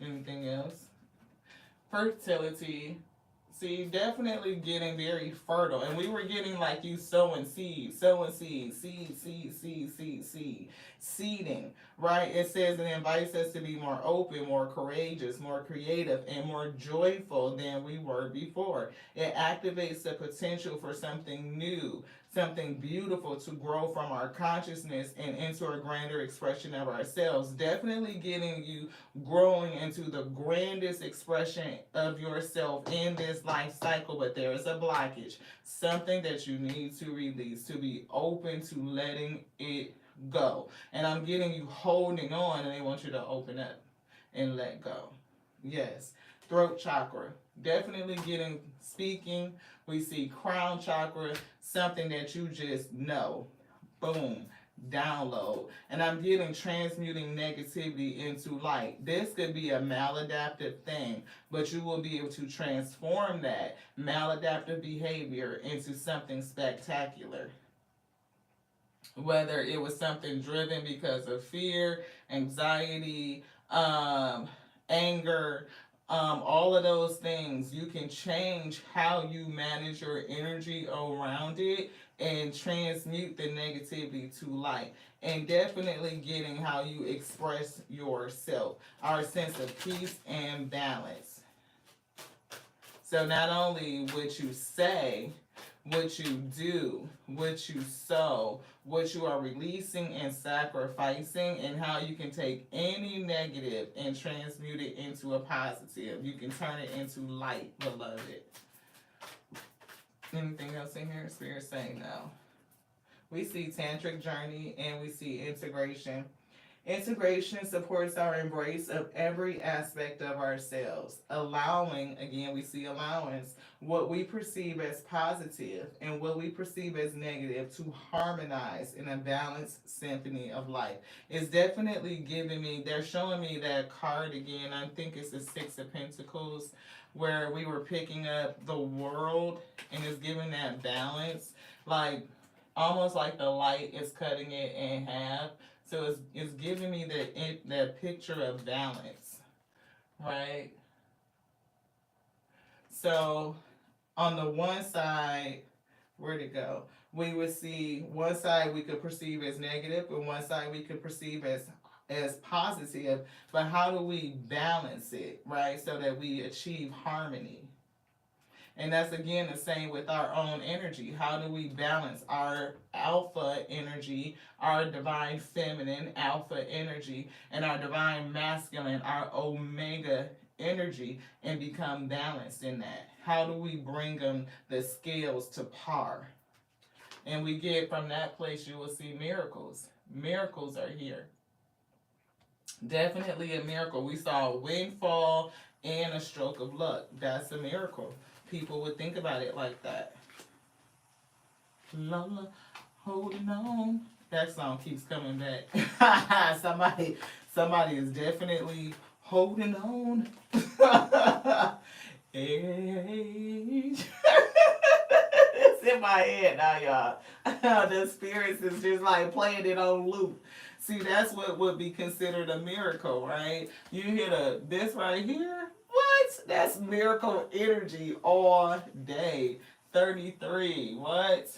Anything else? Fertility. See, definitely getting very fertile. And we were getting like you sowing seed, seeding, right? It says it invites us to be more open, more courageous, more creative, and more joyful than we were before. It activates the potential for something new, something beautiful to grow from our consciousness and into a grander expression of ourselves. Definitely getting you growing into the grandest expression of yourself in this life cycle, but there is a blockage, something that you need to release, to be open to letting it go. And I'm getting you holding on, and they want you to open up and let go. Yes. Throat chakra. Definitely getting speaking. We see crown chakra, something that you just know. Boom. Download. And I'm getting transmuting negativity into light. This could be a maladaptive thing, but you will be able to transform that maladaptive behavior into something spectacular. Whether it was something driven because of fear, anxiety, anger, all of those things, you can change how you manage your energy around it and transmute the negativity to light. And definitely getting how you express yourself, our sense of peace and balance. So not only what you say, what you do, what you sow, what you are releasing and sacrificing, and how you can take any negative and transmute it into a positive. You can turn it into light, beloved. Anything else in here? Spirit saying no. We see tantric journey and we see integration. Integration supports our embrace of every aspect of ourselves, allowing, again, we see allowance, what we perceive as positive and what we perceive as negative to harmonize in a balanced symphony of life. It's definitely giving me, they're showing me that card again, I think it's the Six of Pentacles, where we were picking up the world and it's giving that balance, like almost like the light is cutting it in half. So it's giving me that picture of balance, right? So on the one side, where'd it go? We would see one side we could perceive as negative, and one side we could perceive as positive. But how do we balance it, right? So that we achieve harmony. And that's again the same with our own energy. How do we balance our alpha energy, our divine feminine alpha energy, and our divine masculine, our omega energy, and become balanced in that? How do we bring them the scales to par? And we get from that place, you will see miracles. Miracles are here. Definitely a miracle. We saw a windfall and a stroke of luck. That's a miracle. People would think about it like that. Lola, holding on. That song keeps coming back. Somebody is definitely holding on. It's in my head now, y'all. The spirits is just like playing it on loop. See, that's what would be considered a miracle, right? You hear this right here? What? That's miracle energy all day. 33. What?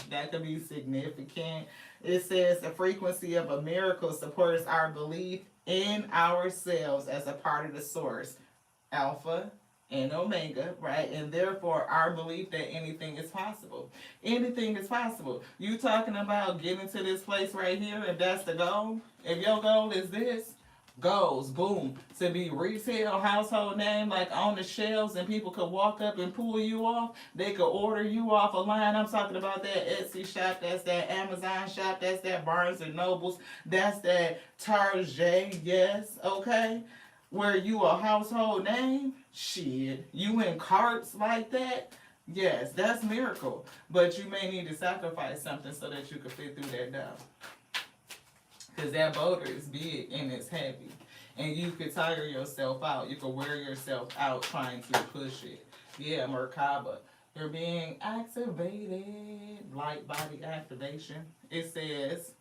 That could be significant. It says the frequency of a miracle supports our belief in ourselves as a part of the source, Alpha and Omega, right? And therefore, our belief that anything is possible. Anything is possible. You talking about getting to this place right here, if that's the goal? If your goal is this, goals, boom, to be retail household name, like on the shelves, and people could walk up and pull you off. They could order you off a line. I'm talking about that Etsy shop, that's that Amazon shop, that's that Barnes and Nobles, that's that Target, yes, okay? Where you a household name, shit, you in carts like that, yes, that's miracle. But you may need to sacrifice something so that you can fit through that door. Because that boulder is big and it's heavy. And you could tire yourself out. You could wear yourself out trying to push it. Yeah, Merkaba. You're being activated. Light body activation. It says,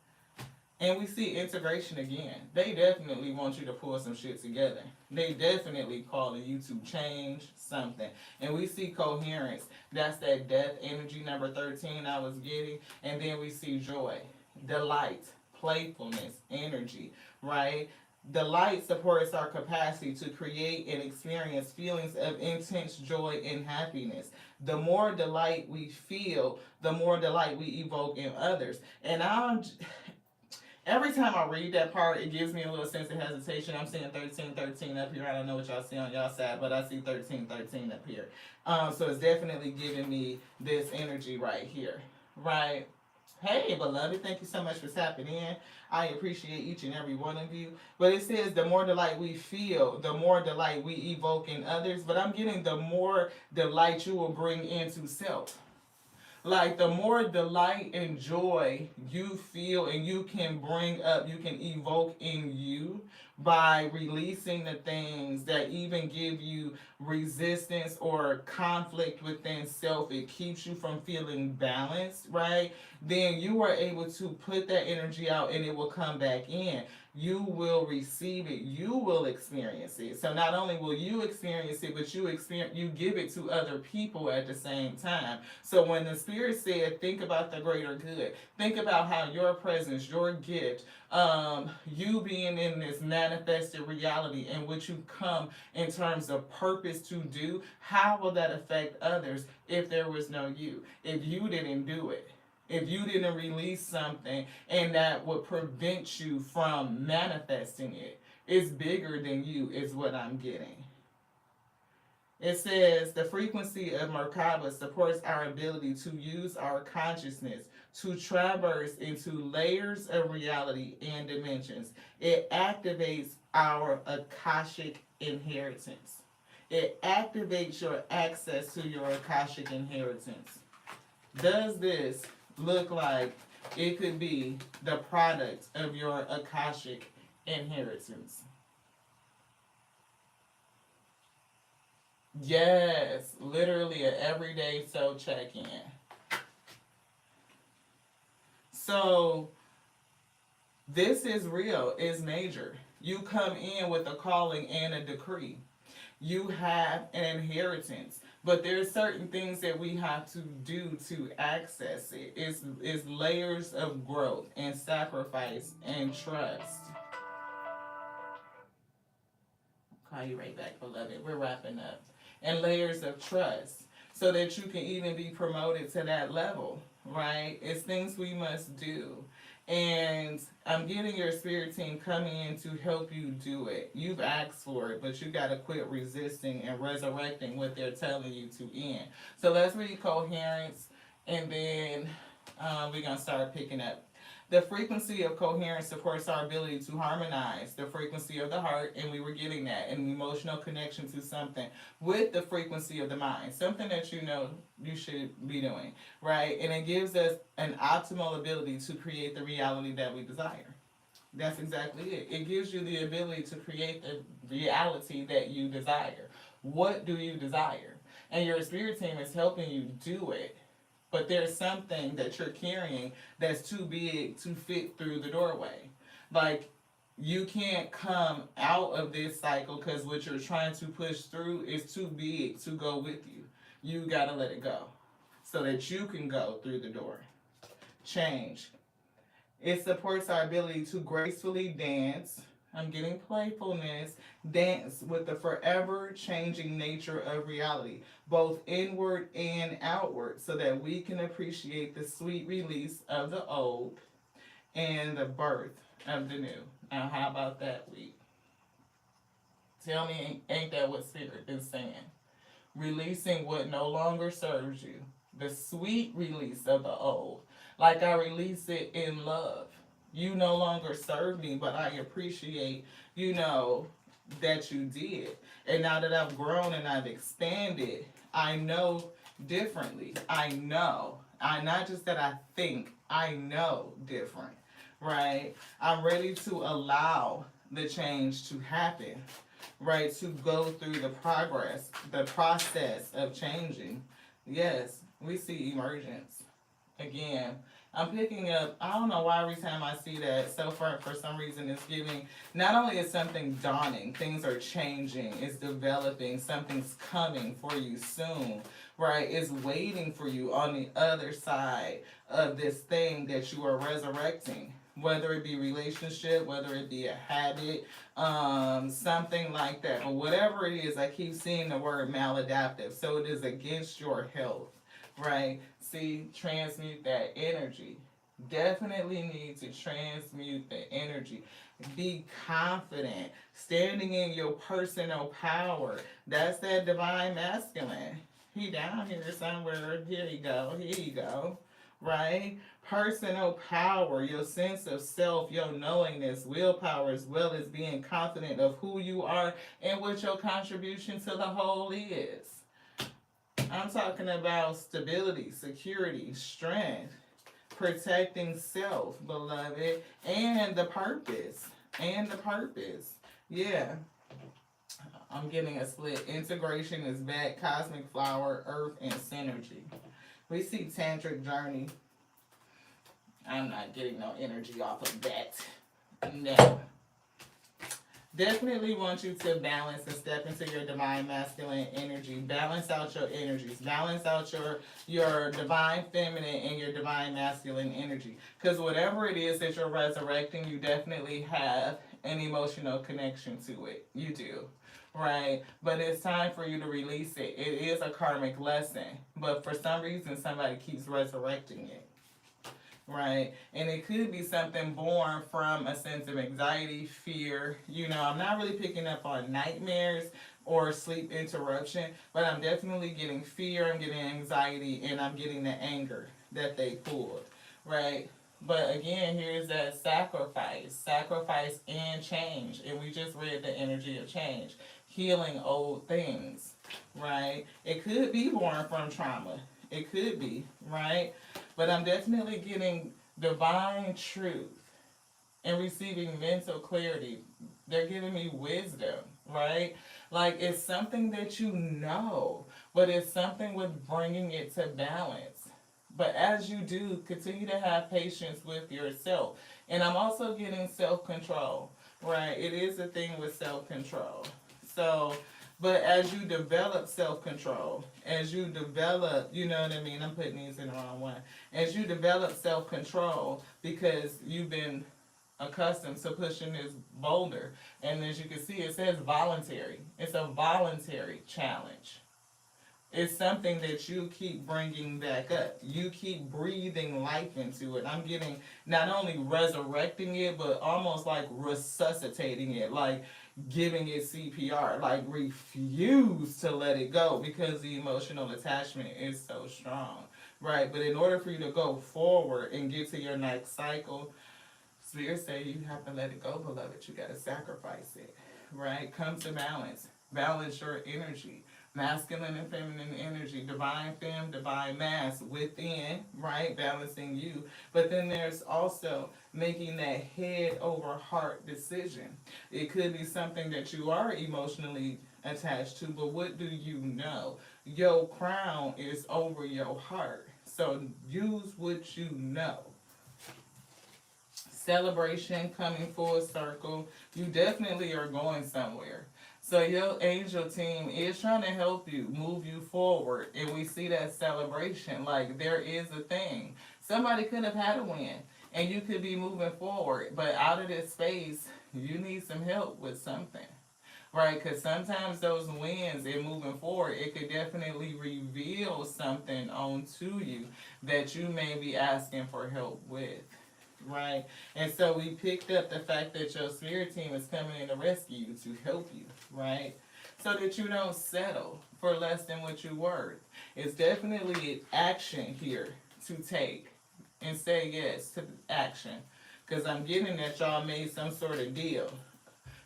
and we see integration again. They definitely want you to pull some shit together. They definitely calling you to change something. And we see coherence. That's that death energy, number 13 I was getting. And then we see joy, delight, playfulness, energy, right? The light supports our capacity to create and experience feelings of intense joy and happiness. The more delight we feel, the more delight we evoke in others. And every time I read that part, it gives me a little sense of hesitation. I'm seeing 1313 up here. I don't know what y'all see on y'all side, but I see 1313 up here. So it's definitely giving me this energy right here, right? Hey, beloved, thank you so much for tapping in. I appreciate each and every one of you. But it says the more delight we feel, the more delight we evoke in others. But I'm getting the more delight you will bring into self. Like the more delight and joy you feel and you can bring up, you can evoke in you by releasing the things that even give you resistance or conflict within self, it keeps you from feeling balanced, right? Then you are able to put that energy out and it will come back in. You will receive it. You will experience it. So not only will you experience it, but you give it to other people at the same time. So when the Spirit said, think about the greater good, think about how your presence, your gift, you being in this manifested reality and what you come in terms of purpose to do, how will that affect others if there was no you? If you didn't do it? If you didn't release something and that would prevent you from manifesting it, it's bigger than you is what I'm getting. It says the frequency of Merkaba supports our ability to use our consciousness to traverse into layers of reality and dimensions. It activates our Akashic inheritance. It activates your access to your Akashic inheritance. Does this look like it could be the product of your Akashic inheritance? Yes, literally an everyday soul check-in. So this is real, it's major. You come in with a calling and a decree. You have an inheritance. But there's certain things that we have to do to access it. It's layers of growth and sacrifice and trust. Call you right back, beloved. We're wrapping up. And layers of trust so that you can even be promoted to that level, right? It's things we must do. And I'm getting your spirit team coming in to help you do it. You've asked for it, but you got to quit resisting and resurrecting what they're telling you to end. So let's read coherence, and then we're going to start picking up. The frequency of coherence supports our ability to harmonize the frequency of the heart, and we were getting that, an emotional connection to something with the frequency of the mind, something that you know you should be doing, right? And it gives us an optimal ability to create the reality that we desire. That's exactly it. It gives you the ability to create the reality that you desire. What do you desire? And your spirit team is helping you do it. But there's something that you're carrying that's too big to fit through the doorway. Like, you can't come out of this cycle because what you're trying to push through is too big to go with you. You gotta let it go so that you can go through the door. Change. It supports our ability to gracefully dance. I'm getting playfulness. Dance with the forever changing nature of reality, both inward and outward, so that we can appreciate the sweet release of the old and the birth of the new. Now, how about that week? Tell me, ain't that what Spirit is saying? Releasing what no longer serves you. The sweet release of the old. Like I release it in love. You no longer serve me, but I appreciate, that you did. And now that I've grown and I've expanded, I know differently. I know. Not just that I think, I know different. Right? I'm ready to allow the change to happen, right? To go through the process of changing. Yes, we see emergence. Again, I'm picking up, I don't know why every time I see that, so far for some reason it's giving, not only is something dawning, things are changing, it's developing, something's coming for you soon, right? It's waiting for you on the other side of this thing that you are resurrecting. Whether it be relationship, whether it be a habit, something like that. But whatever it is, I keep seeing the word maladaptive. So it is against your health, right? See, transmute that energy. Definitely need to transmute the energy. Be confident. Standing in your personal power. That's that divine masculine. He down here somewhere. Here you go. Here you go. Right? Personal power, your sense of self, your knowingness, willpower, as well as being confident of who you are and what your contribution to the whole is. I'm talking about stability, security, strength, protecting self, beloved, and the purpose. And the purpose. Yeah. I'm getting a split. Integration is back, cosmic flower, earth, and synergy. We see tantric journey. I'm not getting no energy off of that. No. Definitely want you to balance and step into your divine masculine energy. Balance out your energies. Balance out your divine feminine and your divine masculine energy. Because whatever it is that you're resurrecting, you definitely have an emotional connection to it. You do. Right? But it's time for you to release it. It is a karmic lesson. But for some reason, somebody keeps resurrecting it. Right? And it could be something born from a sense of anxiety, fear. I'm not really picking up on nightmares or sleep interruption, but I'm definitely getting fear, I'm getting anxiety, and I'm getting the anger that they pulled. Right? But again, here's that sacrifice and change. And we just read the energy of change, healing old things, right? It could be born from trauma. It could be, right? But I'm definitely getting divine truth and receiving mental clarity. They're giving me wisdom, right? Like it's something that you know, but it's something with bringing it to balance. But as you do, continue to have patience with yourself. And I'm also getting self-control, right? It is a thing with self-control. So, but as you develop self-control, as you develop, you know what I mean? I'm putting these in the wrong one. As you develop self-control, because you've been accustomed to pushing this boulder, and as you can see, it says voluntary. It's a voluntary challenge. It's something that you keep bringing back up. You keep breathing life into it. I'm getting not only resurrecting it, but almost like resuscitating it, like giving it CPR, like refuse to let it go because the emotional attachment is so strong, right? But in order for you to go forward and get to your next cycle, Spirit say you have to let it go, beloved. You got to sacrifice it, right? Come to balance. Balance your energy. masculine and feminine energy, divine femme, divine mass within, right? Balancing you. But then there's also making that head over heart decision. It could be something that you are emotionally attached to, but what do you know? Your crown is over your heart. So use what you know. Celebration coming full circle. You definitely are going somewhere. So your angel team is trying to help you, move you forward. And we see that celebration. Like there is a thing. Somebody could have had a win and you could be moving forward. But out of this space, you need some help with something. Right, because sometimes those wins and moving forward, it could definitely reveal something onto you that you may be asking for help with. Right, and so we picked up the fact that your spirit team is coming in to rescue you, to help you, right? So that you don't settle for less than what you worth. It's definitely an action here to take and say yes to action. Because I'm getting that y'all made some sort of deal,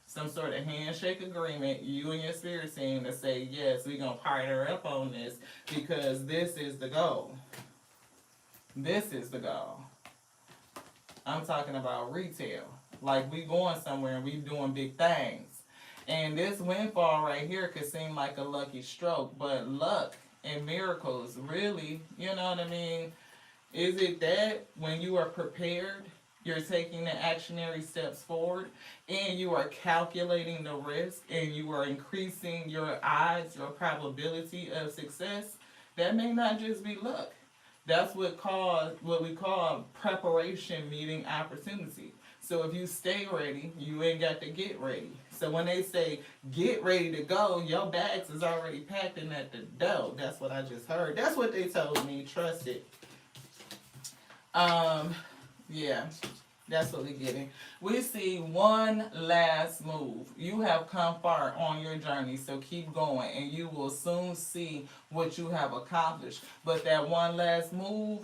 some sort of handshake agreement, you and your spirit team, to say, yes, we're going to partner up on this because this is the goal. This is the goal. I'm talking about retail. Like we going somewhere and we doing big things. And this windfall right here could seem like a lucky stroke, but luck and miracles really, you know what I mean? Is it that when you are prepared, you're taking the actionary steps forward and you are calculating the risk and you are increasing your odds, your probability of success? That may not just be luck. That's what we call preparation meeting opportunity. So if you stay ready, you ain't got to get ready. So when they say get ready to go, your bags is already packed in at the door. That's what I just heard. That's what they told me. Trust it. Yeah. That's what we're getting. We see one last move. You have come far on your journey, so keep going, and you will soon see what you have accomplished. But that one last move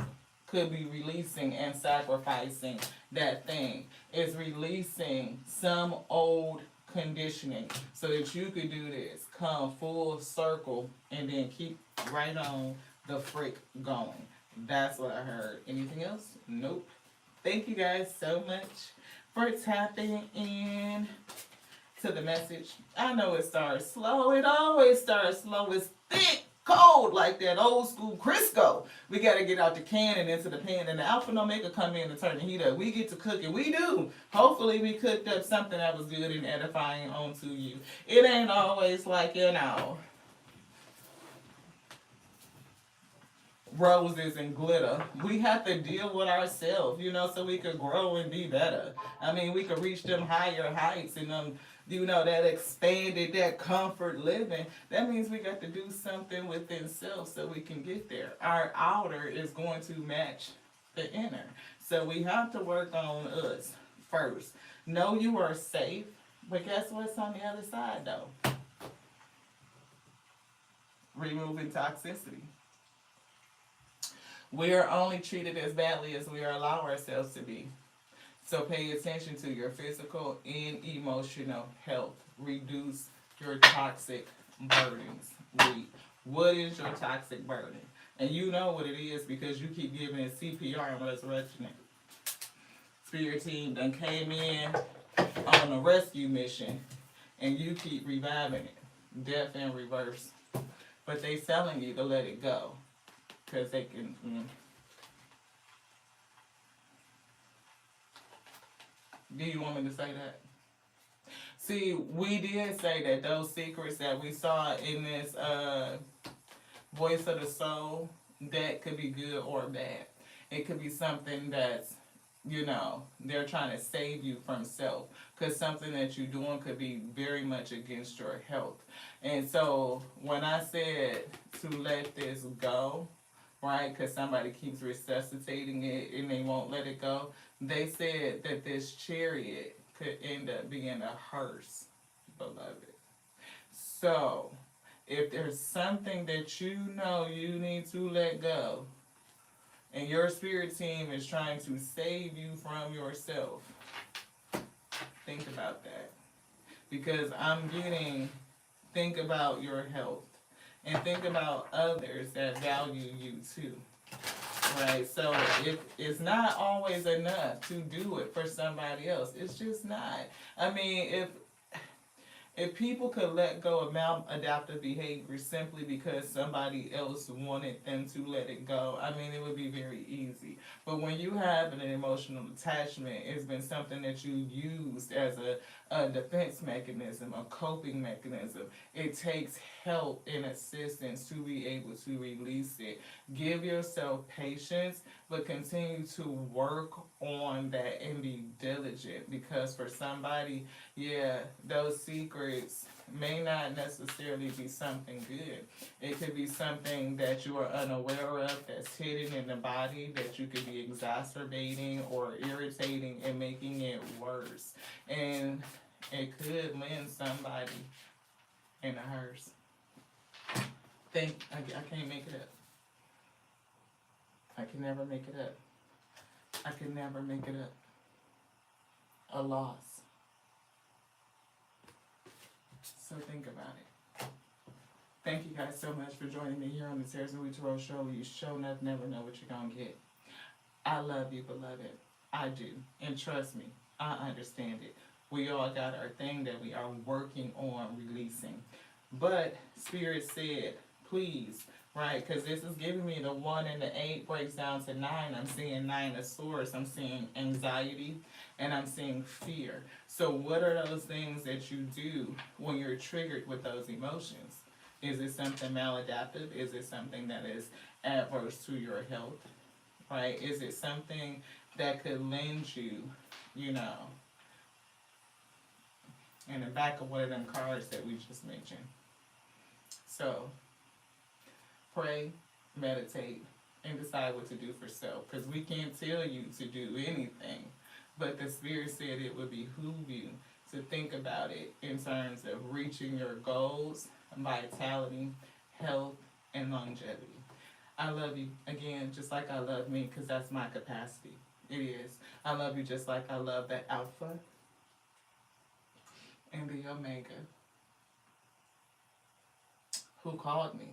could be releasing and sacrificing that thing. It's releasing some old conditioning so that you could do this. Come full circle and then keep right on the frick going. That's what I heard. Anything else? Nope. Thank you guys so much for tapping in to the message. I know it starts slow. It always starts slow. It's thick, cold, like that old school Crisco. We got to get out the can and into the pan. And the Alpha and Omega come in and turn the heat up. We get to cook it. We do. Hopefully we cooked up something that was good and edifying onto you. It ain't always like, roses and glitter. We have to deal with ourselves, so we could grow and be better. I mean, we could reach them higher heights and that expanded, that comfort living. That means we got to do something within self so we can get there. Our outer is going to match the inner. So we have to work on us first. Know you are safe, but guess what's on the other side though? Removing toxicity. We are only treated as badly as we allow ourselves to be. So pay attention to your physical and emotional health. Reduce your toxic burdens. What is your toxic burden? And you know what it is because you keep giving it CPR and resurrection. Spirit team done came in on a rescue mission and you keep reviving it. Death in reverse. But they telling you to let it go. Because they can. Do you want me to say that? See, we did say that those secrets that we saw in this voice of the soul, that could be good or bad. It could be something that's, they're trying to save you from self. Because something that you're doing could be very much against your health. And so when I said to let this go, right? Because somebody keeps resuscitating it and they won't let it go. They said that this chariot could end up being a hearse, beloved. So, if there's something that you need to let go, and your spirit team is trying to save you from yourself, think about that. Because I'm getting, think about your health. and think about others that value you too. Right, so it's not always enough to do it for somebody else. It's just not. I mean, if people could let go of maladaptive behavior simply because somebody else wanted them to let it go, I mean, it would be very easy. But when you have an emotional attachment, it's been something that you used as a defense mechanism, a coping mechanism. It takes help and assistance to be able to release it. Give yourself patience, but continue to work on that and be diligent, because for somebody, yeah, those secrets may not necessarily be something good. It could be something that you are unaware of, that's hidden in the body, that you could be exacerbating or irritating and making it worse. And it could land somebody in a hearse. I can't make it up. I can never make it up. I can never make it up. A loss. So think about it. Thank you guys so much for joining me here on the Sarah's Louis Tarot Show, where you show enough, never know what you're gonna get. I love you, beloved. I do. And trust me, I understand it. We all got our thing that we are working on releasing. But Spirit said, please, right? Because this is giving me the 1 and the 8 breaks down to 9. I'm seeing 9 of swords. I'm seeing anxiety and I'm seeing fear. So what are those things that you do when you're triggered with those emotions? Is it something maladaptive? Is it something that is adverse to your health? Right? Is it something that could lend you, you know, in the back of one of them cards that we just mentioned? So pray, meditate, and decide what to do for self. Because we can't tell you to do anything. But the Spirit said it would behoove you to think about it in terms of reaching your goals, vitality, health, and longevity. I love you, again, just like I love me, because that's my capacity. It is. I love you just like I love the Alpha and the Omega, who called me,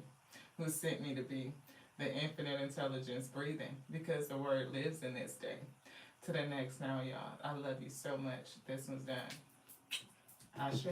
who sent me to be the infinite intelligence breathing, because the word lives in this day. To the next now, y'all. I love you so much. This one's done. Ashe.